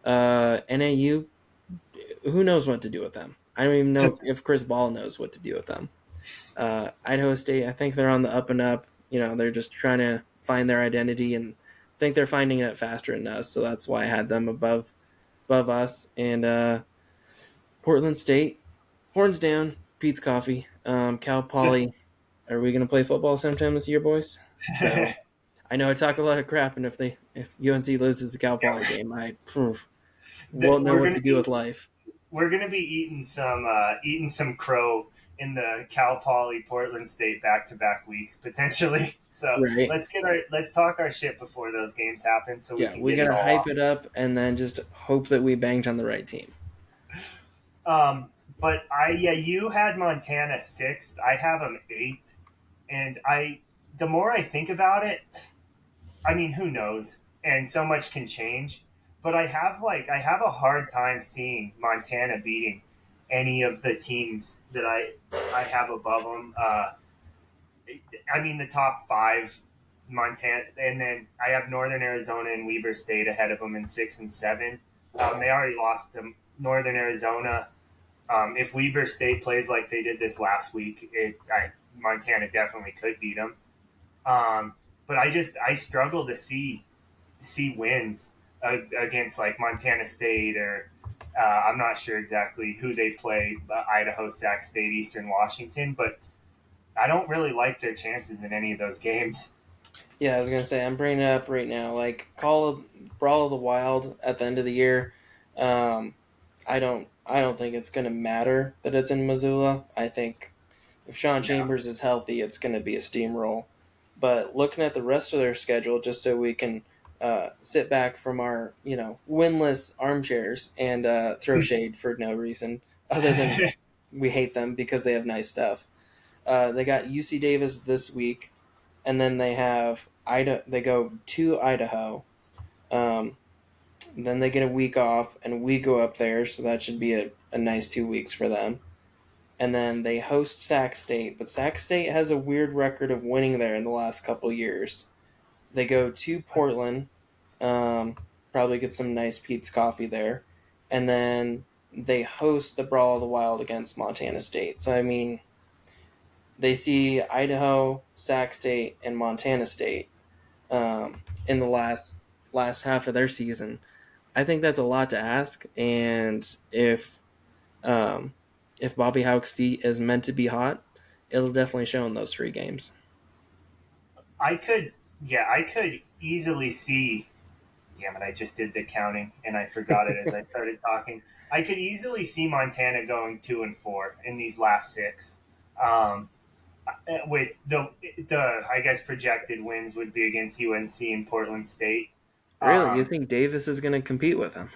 NAU, who knows what to do with them. I don't even know if Chris Ball knows what to do with them. Idaho State, I think they're on the up and up. They're just trying to find their identity, and I think they're finding it faster than us. So that's why I had them above us. And Portland State, horns down, Pete's coffee. Cal Poly, are we gonna play football sometime this year, boys? So I know I talk a lot of crap, and if UNC loses the Cal Poly game, I won't know what to do with life. We're gonna be eating some crow in the Cal Poly Portland State back-to-back weeks potentially. So Right. let's talk our shit before those games happen. So we gotta hype it up and then just hope that we banged on the right team. But you had Montana 6th. I have them 8th, and the more I think about it, I mean, who knows? And so much can change. But I have a hard time seeing Montana beating any of the teams that I have above them. I mean, the top 5, Montana, and then I have Northern Arizona and Weber State ahead of them in 6 and 7. They already lost to Northern Arizona. If Weber State plays like they did this last week, Montana definitely could beat them. But I struggle to see wins against like Montana State or I'm not sure exactly who they play, Idaho, Sac State, Eastern Washington, but I don't really like their chances in any of those games. Yeah, I was gonna say I'm bringing it up right now. Like Brawl of the Wild at the end of the year. I don't think it's gonna matter that it's in Missoula. I think if Sean Chambers is healthy, it's gonna be a steamroll. But looking at the rest of their schedule, just so we can sit back from our winless armchairs and throw shade for no reason other than we hate them because they have nice stuff. They got UC Davis this week, and then they have Idaho. They go to Idaho. Then they get a week off, and we go up there, so that should be a nice 2 weeks for them. And then they host Sac State, but Sac State has a weird record of winning there in the last couple years. They go to Portland, probably get some nice Pete's coffee there, and then they host the Brawl of the Wild against Montana State. So, I mean, they see Idaho, Sac State, and Montana State in the last half of their season. I think that's a lot to ask, and if Bobby Houck's seat is meant to be hot, it'll definitely show in those 3 games. I could easily see. Damn it! I just did the counting and I forgot it as I started talking. I could easily see Montana going 2 and 4 in these last 6. With the I guess projected wins would be against UNC and Portland State. Really, you think Davis is going to compete with them?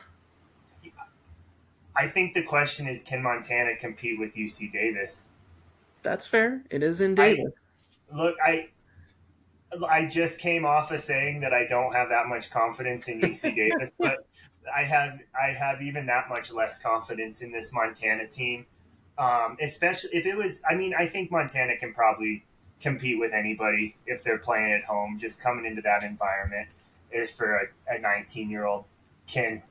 I think the question is, can Montana compete with UC Davis? That's fair. It is in Davis. I just came off of saying that I don't have that much confidence in UC Davis, but I have even that much less confidence in this Montana team. Especially if it was, I mean, I think Montana can probably compete with anybody if they're playing at home. Just coming into that environment is for a 19-year-old can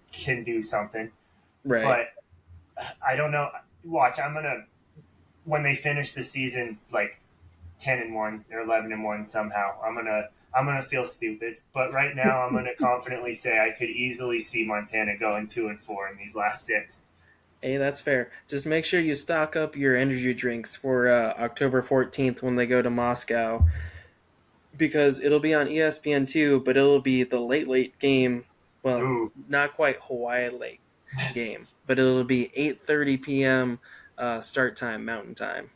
do something. Right. But I don't know. Watch, when they finish the season like 10-1 or 11-1 somehow, I'm gonna feel stupid. But right now, I'm gonna confidently say I could easily see Montana going 2 and 4 in these last 6. Hey, that's fair. Just make sure you stock up your energy drinks for October 14th when they go to Moscow, because it'll be on ESPN2, but it'll be the late game. Well, Ooh. Not quite Hawaii late game, but it'll be 8:30 p.m. Start time, Mountain Time.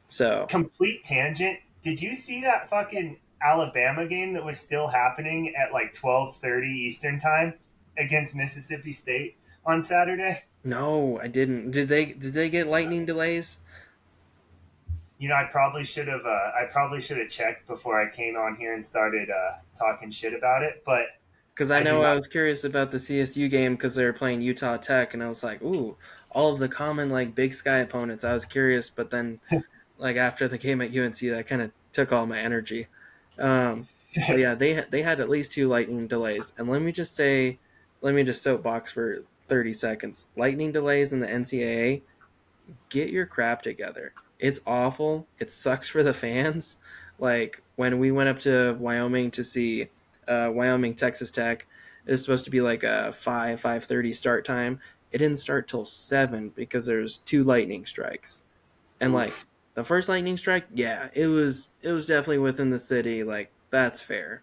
So complete tangent. Did you see that fucking Alabama game that was still happening at like 12:30 Eastern time against Mississippi State on Saturday? No, I didn't. Did they get lightning delays? I probably should have checked before I came on here and started talking shit about it. But because I was curious about the CSU game because they were playing Utah Tech, and I was like, ooh, all of the common like Big Sky opponents. I was curious, but then like after the game at UNC, that kind of took all my energy. But yeah, they had at least 2 lightning delays, and let me just soapbox for 30 seconds. Lightning delays in the NCAA, get your crap together. It's awful. It sucks for the fans. Like when we went up to Wyoming to see Wyoming Texas Tech, it was supposed to be like a 5:30 start time. It didn't start till 7 because there's 2 lightning strikes. And like Oof. the first lightning strike, yeah, it was definitely within the city, like that's fair.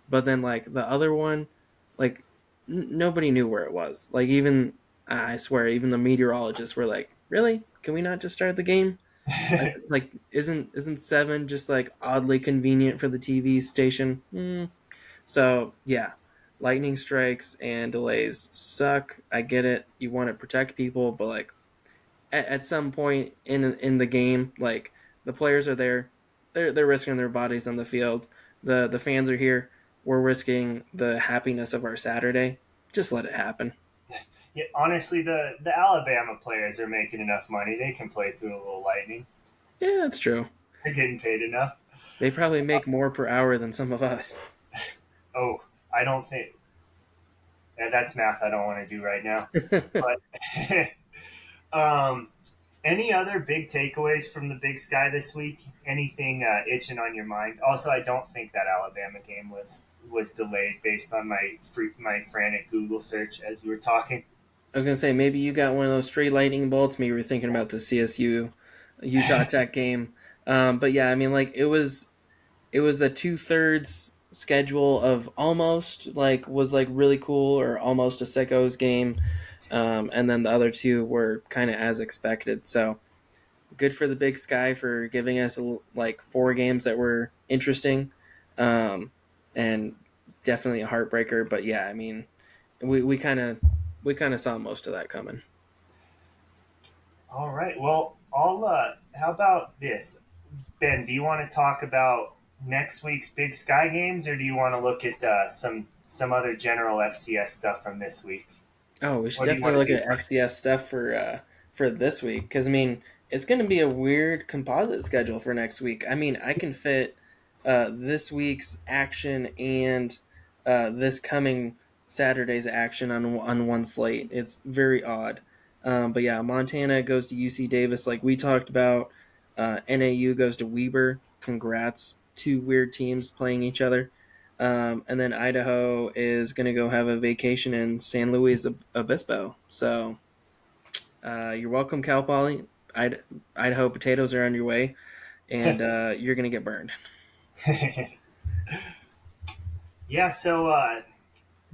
But then like the other one, like nobody knew where it was. Like even I swear, even the meteorologists were like, "Really? Can we not just start the game?" Like isn't 7 just like oddly convenient for the TV station? So yeah, lightning strikes and delays suck. I get it. You want to protect people, but like at some point in the game, like the players are there, they're risking their bodies on the field. The fans are here. We're risking the happiness of our Saturday. Just let it happen. Yeah, honestly, the Alabama players are making enough money. They can play through a little lightning. Yeah, that's true. They're getting paid enough. They probably make more per hour than some of us. Oh, I don't think that's math I don't want to do right now. But any other big takeaways from the Big Sky this week? Anything itching on your mind? Also, I don't think that Alabama game was delayed based on my frantic Google search as you were talking. I was gonna say maybe you got one of those straight lightning bolts. Maybe you were thinking about the CSU Utah Tech game. But yeah, I mean, like it was a 2/3 schedule of almost like was like really cool or almost a sickos game, and then the other two were kind of as expected. So good for the Big Sky for giving us like 4 games that were interesting, and definitely a heartbreaker. But yeah, I mean, we kind of saw most of that coming. All right. Well, I'll. How about this, Ben? Do you want to talk about next week's Big Sky games, or do you want to look at some other general FCS stuff from this week? Oh, we should What do you definitely want look to do at first? FCS stuff for this week because I mean it's going to be a weird composite schedule for next week. I mean I can fit this week's action and this coming Saturday's action on one slate. It's very odd, but yeah, Montana goes to UC Davis like we talked about. NAU goes to Weber. Congrats, 2 weird teams playing each other. And then Idaho is going to go have a vacation in San Luis Obispo. So you're welcome, Cal Poly. Idaho potatoes are on your way, and you're going to get burned. Yeah. So,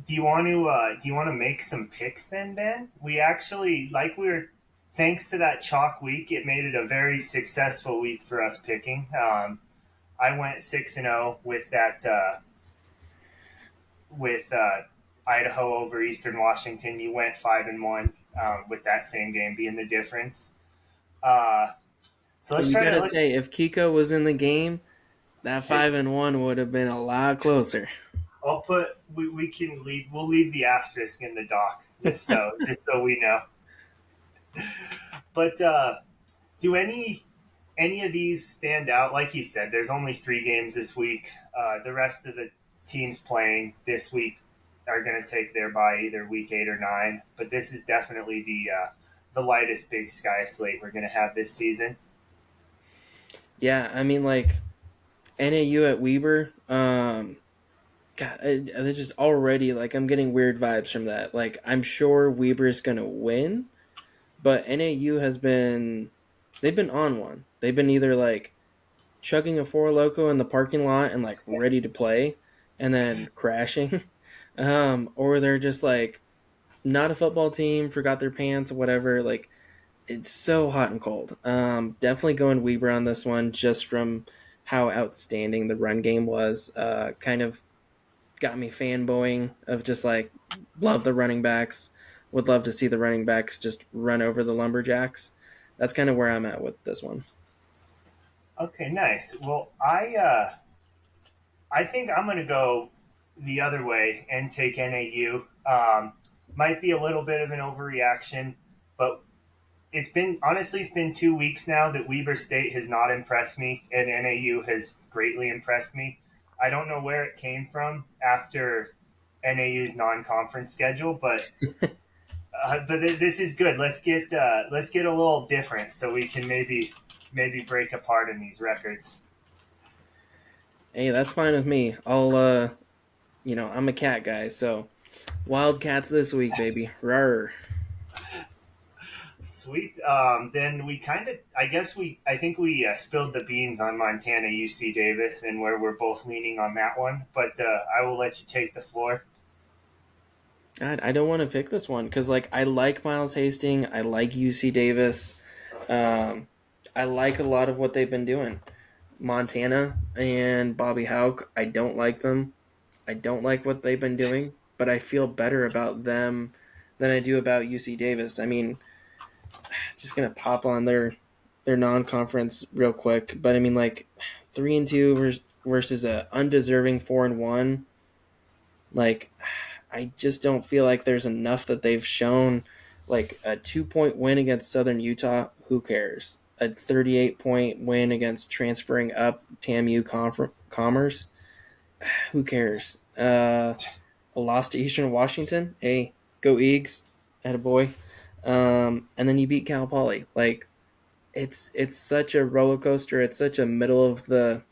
do you want to make some picks then, Ben? We actually like we were thanks to that chalk week, it made it a very successful week for us picking. I went 6-0 with that with Idaho over Eastern Washington. You went 5-1 with that same game being the difference. Uh, so But let's you try got to to let's say, if Kiko was in the game, that 5-1 would have been a lot closer. I'll put we can leave we'll leave the asterisk in the doc just so we know. But do any of these stand out? Like you said, there's only 3 games this week. The rest of the teams playing this week are going to take their bye either week 8 or 9. But this is definitely the lightest Big Sky slate we're going to have this season. Yeah, I mean, like NAU at Weber. God, they're just already like I'm getting weird vibes from that. Like I'm sure Weber's gonna win, but NAU has been they've been on one. They've been either like chugging a Four Loko in the parking lot and like ready to play, and then crashing, or they're just like not a football team, forgot their pants or whatever. Like it's so hot and cold. Definitely going Weber on this one, just from how outstanding the run game was. Kind of got me fanboying of just like love the running backs. Would love to see the running backs just run over the lumberjacks. That's kind of where I'm at with this one. Okay, nice. Well, I think I'm going to go the other way and take NAU. Might be a little bit of an overreaction, but it's been 2 weeks now that Weber State has not impressed me, and NAU has greatly impressed me. I don't know where it came from after NAU's non-conference schedule, but But this is good. Let's get a little different so we can maybe break apart in these records. Hey, that's fine with me. I'm a cat guy, so Wildcats this week, baby. Rawr. Sweet. Then we kind of, I think we spilled the beans on Montana UC Davis and where we're both leaning on that one. But I will let you take the floor. God, I don't want to pick this one because, like, I like Miles Hastings. I like UC Davis. Um, I like a lot of what they've been doing. Montana and Bobby Houck, I don't like them. I don't like what they've been doing, but I feel better about them than I do about UC Davis. I mean, just gonna pop on their non-conference real quick, but I mean, like, 3-2 versus a undeserving 4-1. Like, I just don't feel like there's enough that they've shown. Like a 2-point win against Southern Utah, who cares? A 38-point win against transferring up TAMU Commerce, who cares? A loss to Eastern Washington, hey, go Eags, attaboy. And then you beat Cal Poly. Like, it's such a roller coaster. It's such a it's a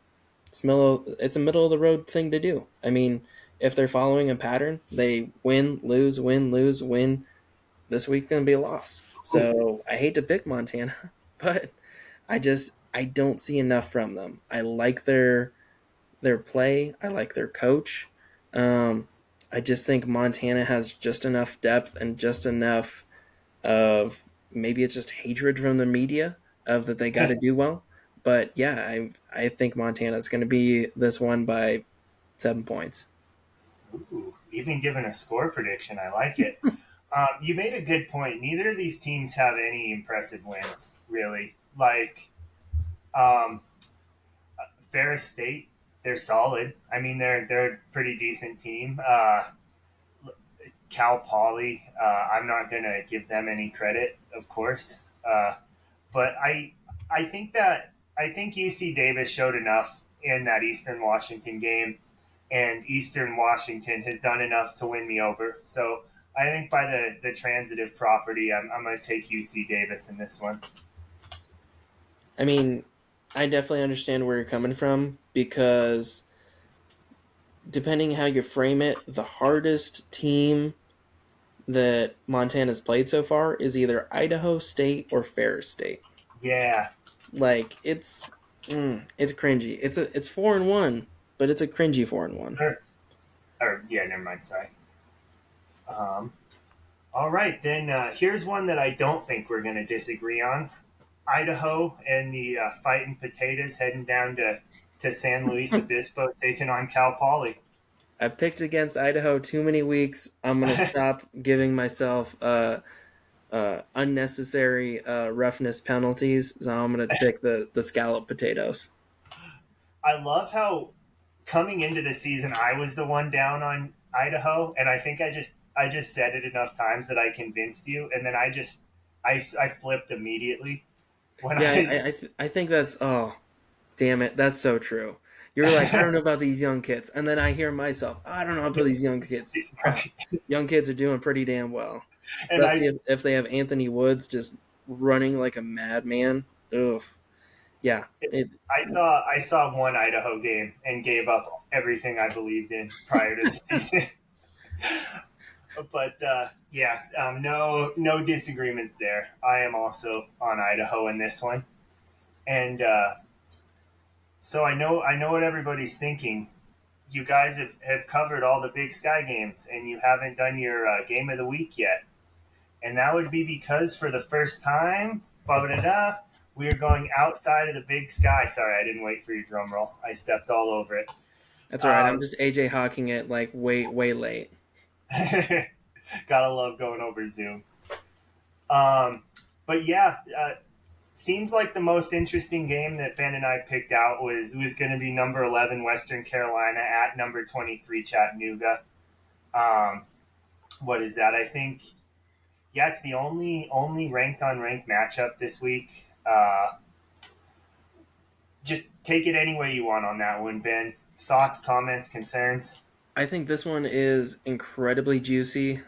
middle of the road thing to do. I mean, if they're following a pattern, they win, lose, win, lose, win. This week's gonna be a loss. So I hate to pick Montana, but I don't see enough from them. I like their play. I like their coach. I just think Montana has just enough depth and just enough of, maybe it's just hatred from the media of that they got to do well. But yeah, I think Montana's going to be this one by 7 points. Ooh, even given a score prediction, I like it. You made a good point. Neither of these teams have any impressive wins, really. Like, um, Ferris State, they're solid. I mean, they're a pretty decent team. Cal Poly, I'm not going to give them any credit, of course. But I think UC Davis showed enough in that Eastern Washington game, and Eastern Washington has done enough to win me over. So I think by the transitive property, I'm going to take UC Davis in this one. I mean, I definitely understand where you're coming from because depending how you frame it, the hardest team that Montana's played so far is either Idaho State or Ferris State. Yeah. Like, it's cringy. It's 4-1, but it's a cringy 4-1. Yeah, never mind. Sorry. All right, then here's one that I don't think we're going to disagree on. Idaho and the Fighting Potatoes heading down to San Luis Obispo taking on Cal Poly. I picked against Idaho too many weeks. I'm gonna stop giving myself unnecessary roughness penalties. So I'm gonna pick the scallop potatoes. I love how coming into the season I was the one down on Idaho, and I think I just said it enough times that I convinced you, and then I flipped immediately when Yeah, I I think that's, oh, damn it, that's so true. You're like, I don't know about these young kids, and then I hear myself, I don't know about these young kids. Crap, young kids are doing pretty damn well. and I Especially if they have Anthony Woods just running like a madman. Ugh. Yeah. I saw one Idaho game and gave up everything I believed in prior to the season. But yeah, no disagreements there. I am also on Idaho in this one, and so I know what everybody's thinking. You guys have covered all the Big Sky games, and you haven't done your game of the week yet, and that would be because for the first time, we are going outside of the Big Sky. Sorry, I didn't wait for your drum roll. I stepped all over it. That's all right. I'm just AJ Hawking it like way late. Gotta love going over Zoom. But yeah, seems like the most interesting game that Ben and I picked out was going to be number 11 Western Carolina at number 23 Chattanooga. What is that? I think, yeah, it's the only ranked on ranked matchup this week. Just take it any way you want on that one, Ben. Thoughts, comments, concerns? I think this one is incredibly juicy.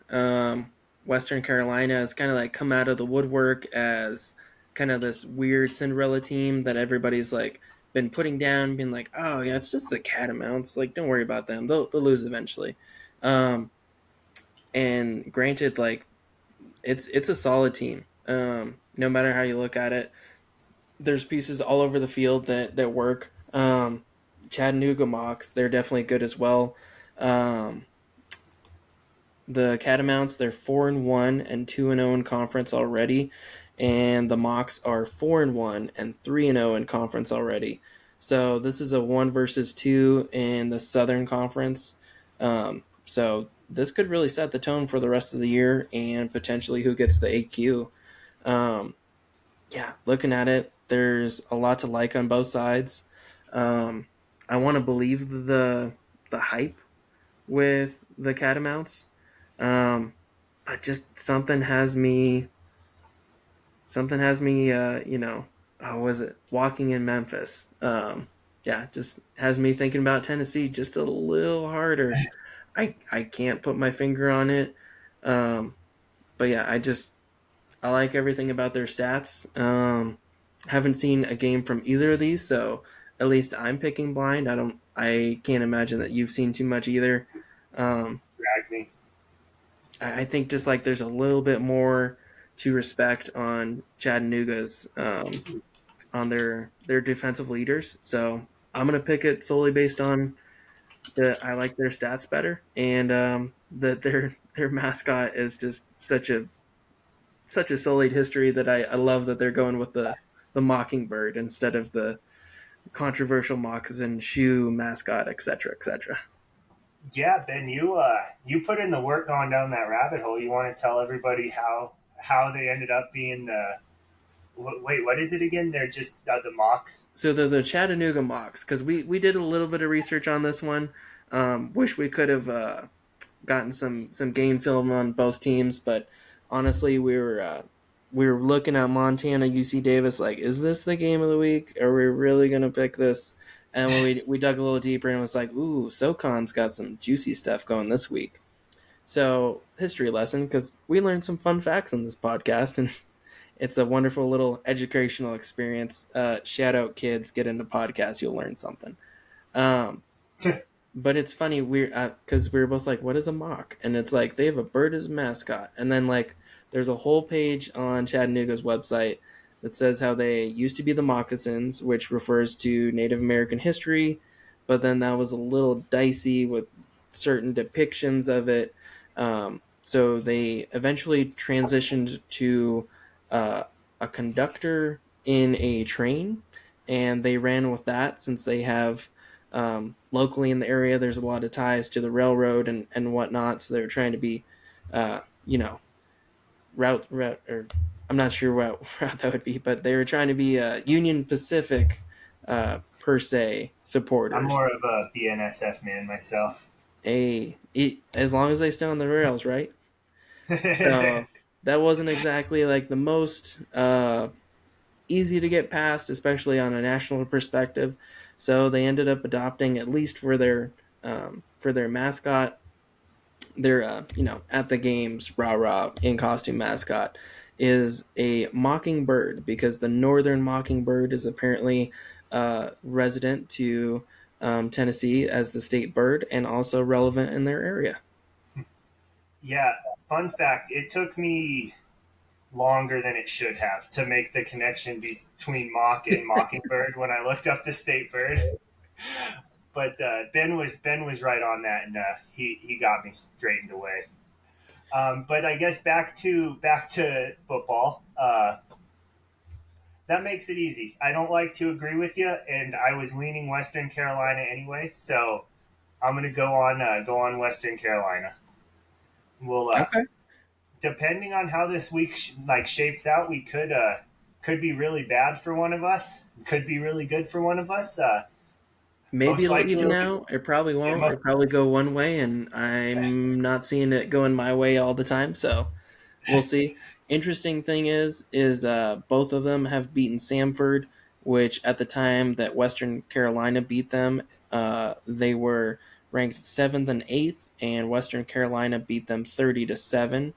Western Carolina has kind of like come out of the woodwork as kind of this weird Cinderella team that everybody's like been putting down, being like, oh yeah, it's just the Catamounts. Like, don't worry about them. They'll lose eventually. Um, and granted, like it's a solid team. No matter how you look at it, there's pieces all over the field that work. Chattanooga Mocs, they're definitely good as well. Um, the Catamounts, they're 4-1 and 2-0 in conference already, and the Mocs are 4-1 and 3-0 in conference already. So this is a 1 versus 2 in the Southern Conference. So this could really set the tone for the rest of the year and potentially who gets the AQ. Um, yeah, looking at it, there's a lot to like on both sides. Um, I want to believe the hype with the Catamounts, but just something has me, oh, was it walking in Memphis? Yeah, just has me thinking about Tennessee just a little harder. I can't put my finger on it, um, but yeah, I like everything about their stats. Haven't seen a game from either of these, so at least I'm picking blind. I can't imagine that you've seen too much either. Um, Drag me. I think just like there's a little bit more to respect on Chattanooga's on their defensive leaders. So I'm gonna pick it solely based on I like their stats better, and that their mascot is just such a solid history that I love that they're going with the mockingbird instead of the controversial moccasin shoe mascot, etc., etc. Yeah, Ben, you put in the work going down that rabbit hole. You want to tell everybody how they ended up being the wait, what is it again? They're just the mocks. So they're the Chattanooga Mocs because we did a little bit of research on this one. Wish we could have gotten some game film on both teams, but honestly, we were looking at Montana UC Davis like, is this the game of the week? Are we really gonna pick this? And when we dug a little deeper and was like, ooh, SoCon's got some juicy stuff going this week. So history lesson because we learned some fun facts on this podcast and it's a wonderful little educational experience. Shout out kids, get into podcasts, you'll learn something. Um, but it's funny because we were both like, what is a mock? And it's like they have a bird as a mascot, and then like there's a whole page on Chattanooga's website that says how they used to be the moccasins, which refers to Native American history, but then that was a little dicey with certain depictions of it. So they eventually transitioned to a conductor in a train, and they ran with that since they have locally in the area, there's a lot of ties to the railroad and whatnot. So they were trying to be, you know, route or I'm not sure what route that would be, but they were trying to be Union Pacific per se I'm supporters. more of a BNSF man myself. As long as they stay on the rails, right? So that wasn't exactly like the most easy to get past, especially on a national perspective. So they ended up adopting, at least for their mascot, their at the games rah rah in costume mascot is a mockingbird because the northern mockingbird is apparently resident to Tennessee as the state bird and also relevant in their area. Yeah, fun fact, it took me longer than it should have to make the connection between mock and mockingbird when I looked up the state bird. But Ben was right on that, and he got me straightened away. But I guess back to football. That makes it easy. I don't like to agree with you, and I was leaning Western Carolina anyway, so I'm gonna go on Western Carolina. We'll Okay. depending on how this week shapes out, we could be really bad for one of us. Could be really good for one of us. Maybe Most it'll likely, even out. It probably yeah, won't. It'll probably go one way, and I'm not seeing it going my way all the time. So we'll see. Interesting thing is both of them have beaten Samford, which at the time that Western Carolina beat them, they were ranked seventh and eighth, and Western Carolina beat them 30-7.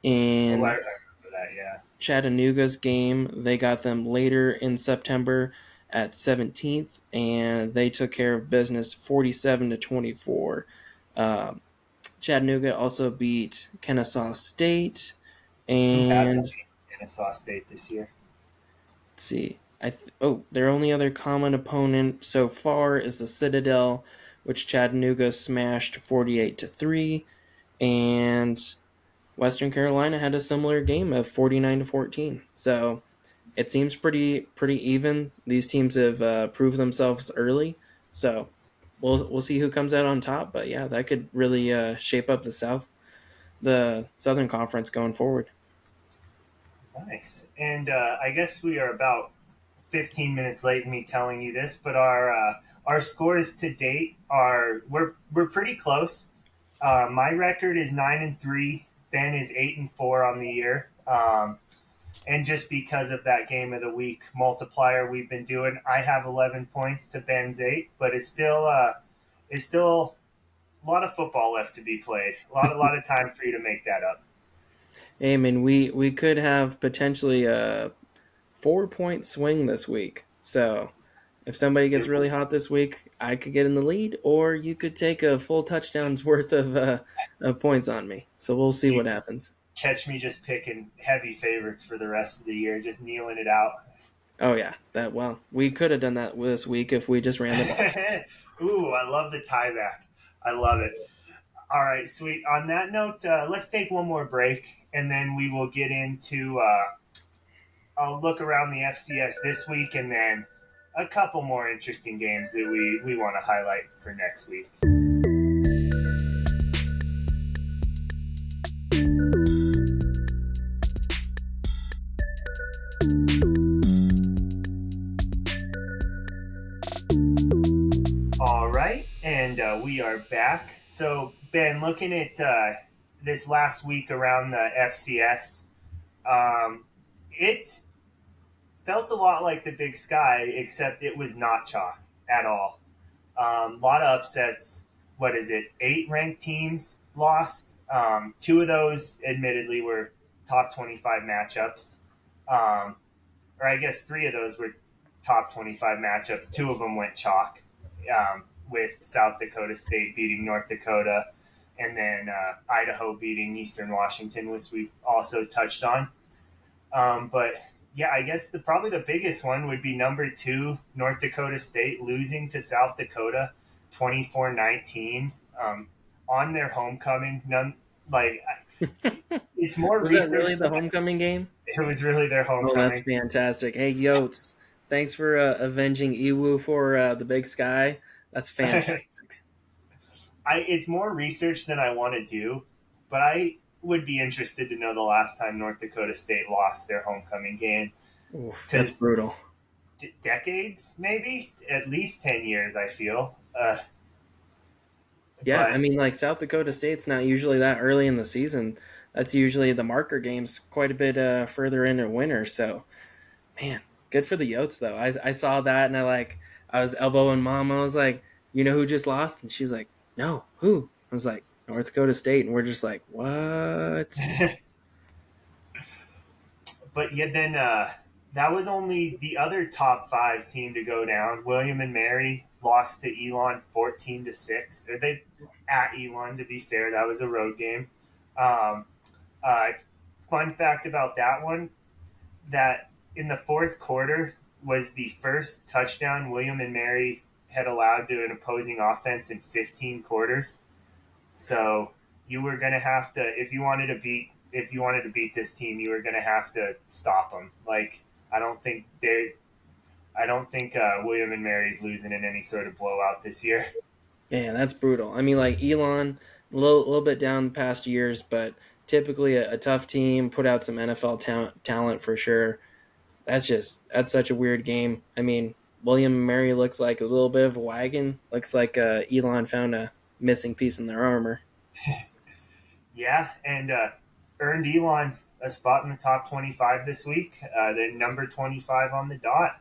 Oh, I In remember that. Yeah. Chattanooga's game, they got them later in September at 17th, and they took care of business 47-24. Um, Chattanooga also beat Kennesaw State, Who have they and beat Kennesaw State this year? let's see. Their only other common opponent so far is the Citadel, which Chattanooga smashed 48-3, and Western Carolina had a similar game of 49-14. So it seems pretty even. These teams have proved themselves early, so we'll see who comes out on top. But yeah, that could really shape up the Southern Conference going forward. Nice. And I guess we are about 15 minutes late in me telling you this, but our scores to date are we're pretty close. My record is 9-3. Ben is 8-4 on the year. And just because of that game of the week multiplier we've been doing, I have 11 points to Ben's 8, but it's still a lot of football left to be played. A lot of time for you to make that up. Hey, I mean, we could have potentially a 4 point swing this week. So if somebody gets really hot this week, I could get in the lead, or you could take a full touchdown's worth of points on me. So we'll see You what happens. catch me just picking heavy favorites for the rest of the year, just kneeling it out. Oh yeah, we could have done that this week if we just ran the ball. Ooh, I love the tie back. I love it. All right, sweet. On that note, let's take one more break, and then we will get into I'll look around the FCS this week, and then a couple more interesting games that we want to highlight for next week. All right, and we are back. So, Ben, looking at this last week around the FCS, it felt a lot like the Big Sky, except it was not chalk at all. A lot of upsets. What is it? 8 ranked teams lost. Two of those, admittedly, were top 25 matchups. Or I guess 3 of those were top 25 matchups. 2 of them went chalk, with South Dakota State beating North Dakota, and then Idaho beating Eastern Washington, which we also touched on. But yeah, I guess probably the biggest one would be number 2, North Dakota State, losing to South Dakota 24-19 on their homecoming. It's more Was that research. really the homecoming game? It was really their Oh, that's homecoming. fantastic. Hey, Yotes, thanks for avenging Iwu for the Big Sky. That's fantastic. It's more research than I want to do, but I would be interested to know the last time North Dakota State lost their homecoming game. Oof, that's Because brutal. decades, maybe at least 10 years, I feel. Yeah, I But mean, like South Dakota State's not usually that early in the season. That's usually the marker games quite a bit further into winter. So, man, good for the Yotes though. I saw that and I was elbowing mom. I was like, you know who just lost? And she's like, no, who? I was like, North Dakota State, and we're just like, what? but yeah, then that was only the other top 5 team to go down. William and Mary lost to Elon 14-6. Or they at Elon, to be fair, that was a road game. Um, uh, Fun fact about that one: that in the fourth quarter was the first touchdown William and Mary had allowed to an opposing offense in 15 quarters. So you were going to have to, if you wanted to beat this team, you were going to have to stop them. Like I don't think William and Mary's losing in any sort of blowout this year. Yeah, that's brutal. I mean, like Elon, little bit down past years, but typically a tough team, put out some NFL talent for sure. That's such a weird game. I mean, William and Mary looks like a little bit of a wagon. Looks like Elon found a missing piece in their armor. Yeah, and earned Elon a spot in the top 25 this week. The number 25 on the dot.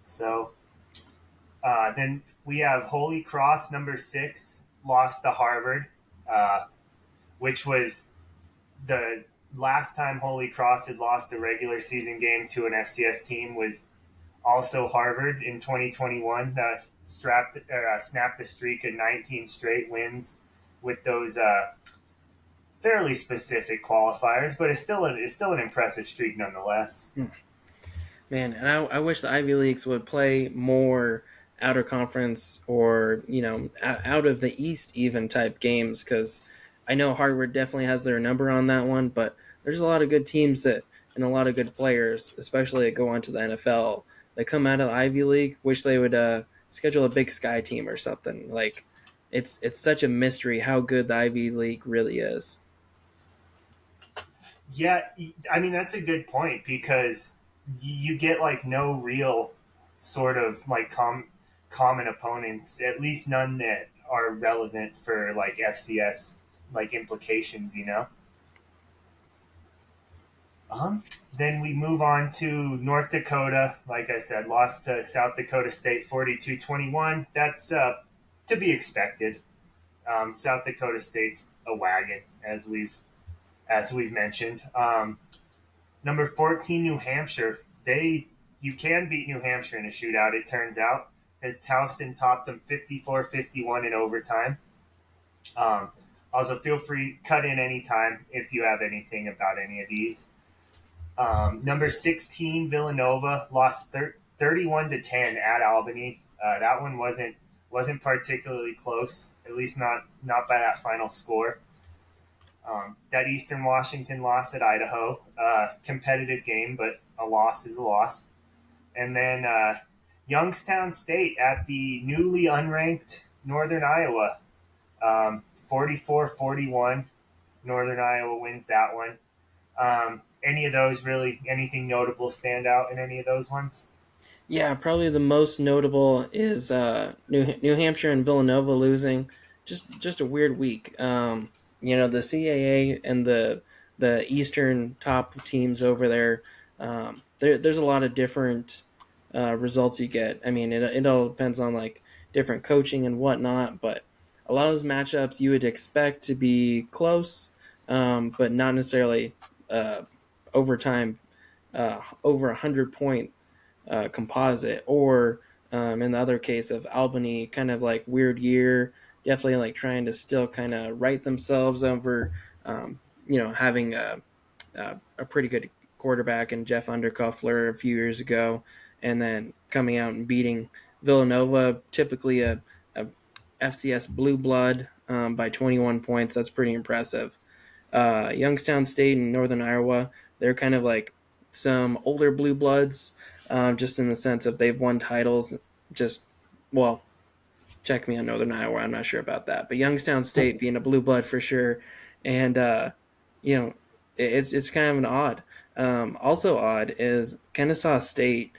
So then we have Holy Cross, number 6, lost to Harvard, which was the last time Holy Cross had lost a regular season game to an FCS team was also Harvard in 2021. Snapped a streak of 19 straight wins with those fairly specific qualifiers, but it's still an impressive streak nonetheless. Man, and I wish the Ivy Leagues would play more outer conference or out of the East even type games, because I know Harvard definitely has their number on that one, but there's a lot of good teams that and a lot of good players, especially that go on to the NFL, that come out of the Ivy League. Wish they would schedule a Big Sky team or something. Like it's such a mystery how good the Ivy League really is. Yeah, I mean that's a good point because you get like no real sort of like common opponents, at least none that are relevant for like FCS like implications, you know. Then we move on to North Dakota. Like I said, lost to South Dakota State 42-21. That's to be expected. South Dakota State's a wagon, as we've mentioned. Number 14, New Hampshire. You can beat New Hampshire in a shootout, it turns out, as Towson topped them 54-51 in overtime. Um, Also, feel free to cut in anytime if you have anything about any of these. Number 16, Villanova lost 31-10 at Albany. That one wasn't particularly close, at least not by that final score. That Eastern Washington loss at Idaho, competitive game, but a loss is a loss. And then Youngstown State at the newly unranked Northern Iowa, 44-41. Northern Iowa wins that one. Any of those really, anything notable stand out in any of those ones? Yeah, probably the most notable is New Hampshire and Villanova losing. Just a weird week. The CAA and the Eastern top teams over there. There's a lot of different results you get. I mean, it all depends on like different coaching and whatnot, but a lot of those matchups you would expect to be close, but not necessarily overtime over 100 point composite, or in the other case of Albany, kind of like weird year, definitely like trying to still kind of right themselves over, having a pretty good quarterback in Jeff Undercuffler a few years ago, and then coming out and beating Villanova, typically a FCS blue blood, by 21 points. That's pretty impressive. Youngstown State and Northern Iowa, they're kind of like some older blue bloods, just in the sense of they've won titles. Just well, check me on Northern Iowa. I'm not sure about that, but Youngstown State being a blue blood for sure, and it's kind of an odd. Also odd is Kennesaw State.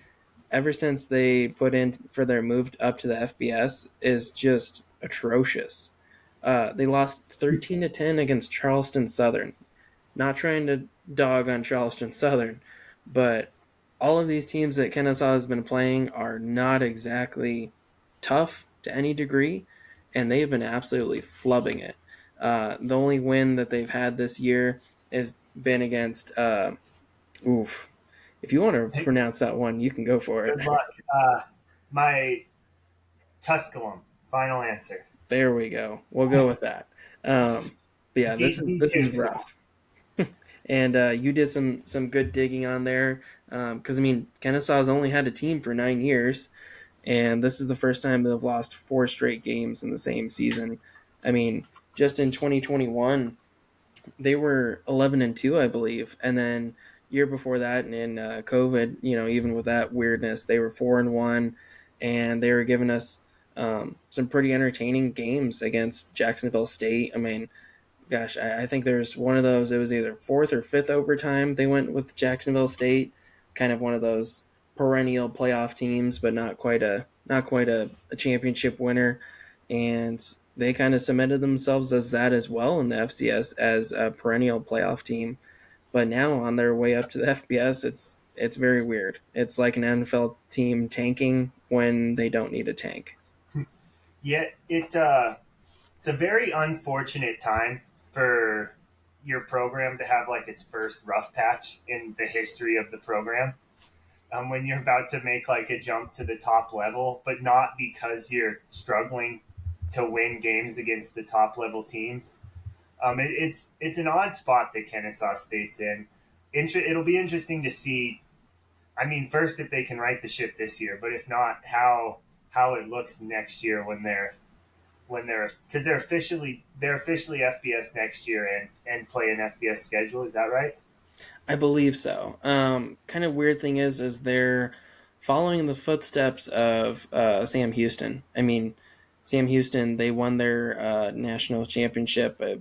Ever since they put in for their move up to the FBS, is just atrocious. They lost 13-10 against Charleston Southern. Not trying to dog on Charleston Southern, but all of these teams that Kennesaw has been playing are not exactly tough to any degree, and they've been absolutely flubbing it. The only win that they've had this year has been against. Oof. If you want to Hey, pronounce that one, you can go for it. good luck. My Tusculum, final answer. There we go. We'll go with that. But yeah, this D2 is school. rough. And you did some good digging on there, because I mean Kennesaw's only had a team for 9 years, and this is the first time they've lost four straight games in the same season. I mean, just in 2021, they were 11-2, I believe, and then year before that, and in COVID, even with that weirdness, they were 4-1, and they were giving us some pretty entertaining games against Jacksonville State. I mean, gosh, I think there's one of those. It was either fourth or fifth overtime. They went with Jacksonville State, kind of one of those perennial playoff teams, but not quite a championship winner. And they kind of cemented themselves as that as well in the FCS as a perennial playoff team. But now on their way up to the FBS, it's very weird. It's like an NFL team tanking when they don't need a tank. Yeah, it's a very unfortunate time for your program to have like its first rough patch in the history of the program. When you're about to make like a jump to the top level, but not because you're struggling to win games against the top level teams. It's an odd spot that Kennesaw State's in. It'll be interesting to see. I mean, first if they can right the ship this year, but if not, how it looks next year when they're because they're officially FBS next year and play an FBS schedule. Is that right? I believe so. Kind of weird thing is they're following in the footsteps of Sam Houston. I mean, Sam Houston, they won their national championship. I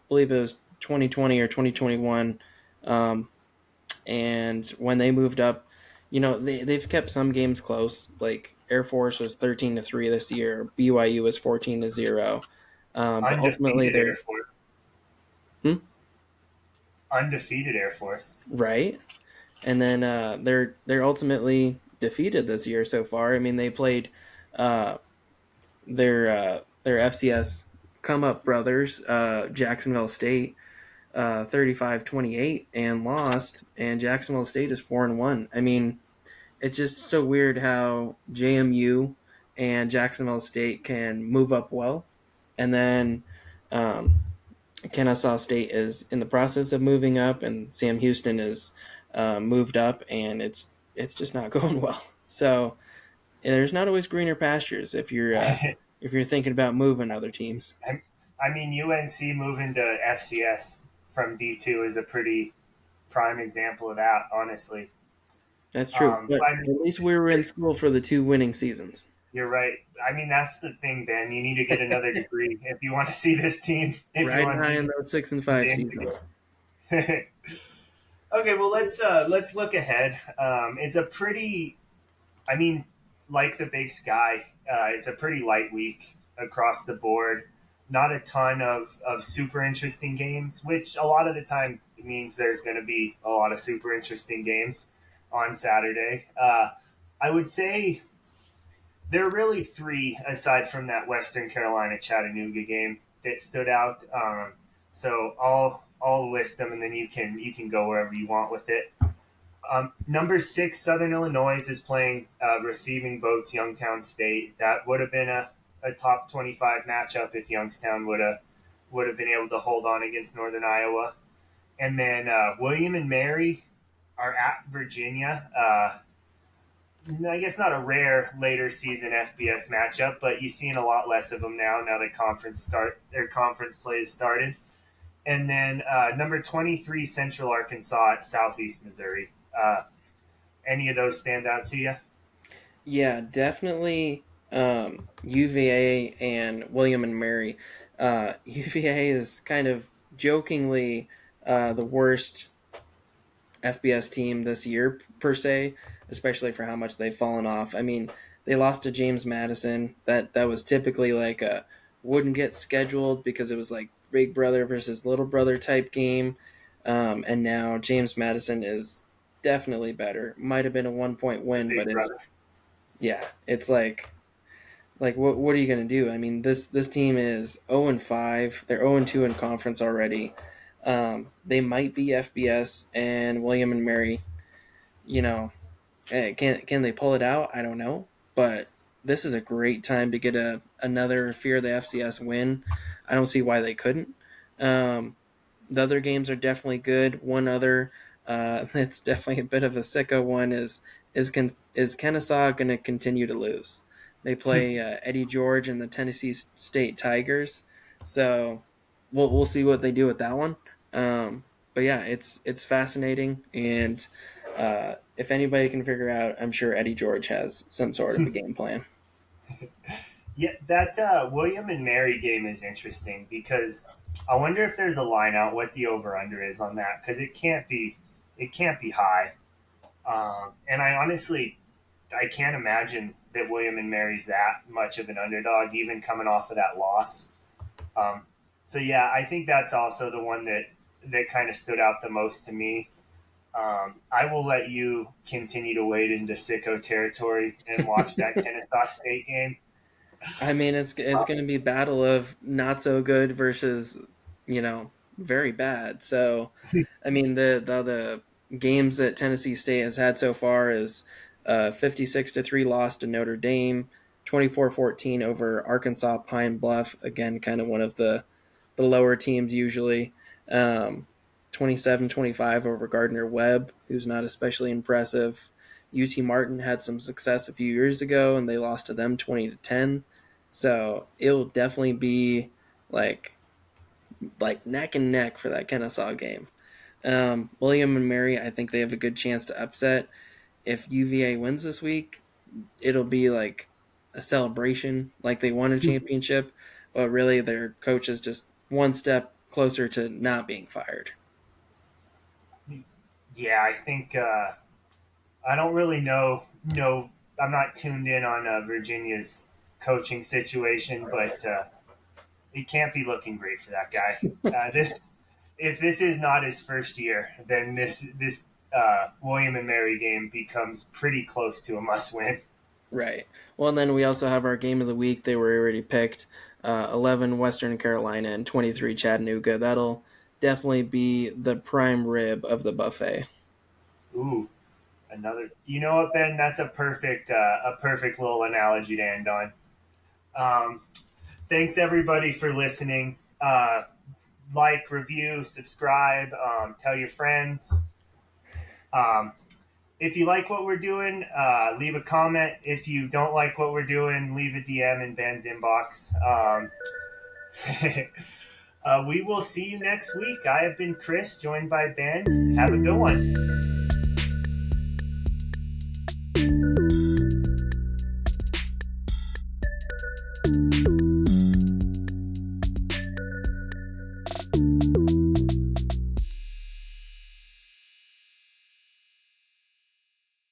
believe it was 2020 or 2021. Um, and when they moved up, they've kept some games close. Like Air Force was 13-3 this year. BYU was 14-0. But ultimately, Undefeated Air they're Force. hmm? Undefeated Air Force. Right. And then they're ultimately defeated this year so far. I mean, they played uh, their FCS come up brothers, Jacksonville State, 35-28, and lost. And Jacksonville State is 4-1. I mean, it's just so weird how JMU and Jacksonville State can move up well, and then um, Kennesaw State is in the process of moving up, and Sam Houston is moved up, and it's just not going well. So there's not always greener pastures if you're thinking about moving other teams. I mean, UNC moving to FCS from D2 is a pretty prime example of that, honestly. That's true, but I mean, at least we were in school for the 2 winning seasons. you're right. I mean, that's the thing, Ben. You need to get another degree if you want to see this team. If you Right want to high see in those 6-5 games seasons. again. Okay, well let's look ahead. It's a pretty, I mean, like the Big Sky, it's a pretty light week across the board. Not a ton of super interesting games, which a lot of the time means there's going to be a lot of super interesting games on Saturday. I would say there are really three aside from that Western Carolina Chattanooga game that stood out. So I'll list them, and then you can go wherever you want with it. Number 6, Southern Illinois is playing receiving votes Youngstown State. That would have been a top 25 matchup if Youngstown would have been able to hold on against Northern Iowa. And then William and Mary are at Virginia. I guess not a rare later season FBS matchup, but you've seen a lot less of them now. Now that their conference plays started. And then number 23, Central Arkansas at Southeast Missouri. Any of those stand out to you? Yeah, definitely UVA and William and Mary. UVA is kind of jokingly the worst FBS team this year, per se, especially for how much they've fallen off. I mean, they lost to James Madison. That was typically like a wouldn't get scheduled because it was like big brother versus little brother type game. And now James Madison is definitely better. Might have been a 1 point win, Big but brother. it's like what are you gonna do? I mean, this team is 0-5. They're 0-2 in conference already. They might be FBS, and William and Mary. You know, can they pull it out? I don't know, but this is a great time to get another Fear the FCS win. I don't see why they couldn't. The other games are definitely good. One other it's definitely a bit of a sicko one is Kennesaw going to continue to lose? They play Eddie George and the Tennessee State Tigers, so we'll see what they do with that one. But yeah, it's fascinating, and if anybody can figure out, I'm sure Eddie George has some sort of a game plan. Yeah, that William and Mary game is interesting because I wonder if there's a line out what the over under is on that because it can't be high. And I can't imagine that William and Mary's that much of an underdog, even coming off of that loss. Um, so yeah, I think that's also the one that kind of stood out the most to me. I will let you continue to wade into sicko territory and watch that Kennesaw State game. I mean, it's going to be battle of not so good versus very bad. So, I mean, the games that Tennessee State has had so far is 56-3 loss to Notre Dame, 24-14 over Arkansas Pine Bluff. Again, kind of one of the lower teams usually. 27-25 over Gardner Webb, who's not especially impressive. UT Martin had some success a few years ago, and they lost to them 20-10. So it'll definitely be like neck and neck for that Kennesaw game. William and Mary, I think they have a good chance to upset. If UVA wins this week, it'll be like a celebration, like they won a championship, but really their coach is just one step closer to not being fired. Yeah, I think I don't really know. No, I'm not tuned in on Virginia's coaching situation, but it can't be looking great for that guy. If this is not his first year, then this William and Mary game becomes pretty close to a must win. Right. Well, and then we also have our game of the week. They were already picked. 11 Western Carolina and 23 Chattanooga. That'll definitely be the prime rib of the buffet. Ooh, another. You know what, Ben? That's a perfect little analogy to end on. Um, Thanks everybody for listening. Like, review, subscribe, tell your friends. If you like what we're doing, leave a comment. If you don't like what we're doing, leave a DM in Ben's inbox. We will see you next week. I have been Chris, joined by Ben. Have a good one.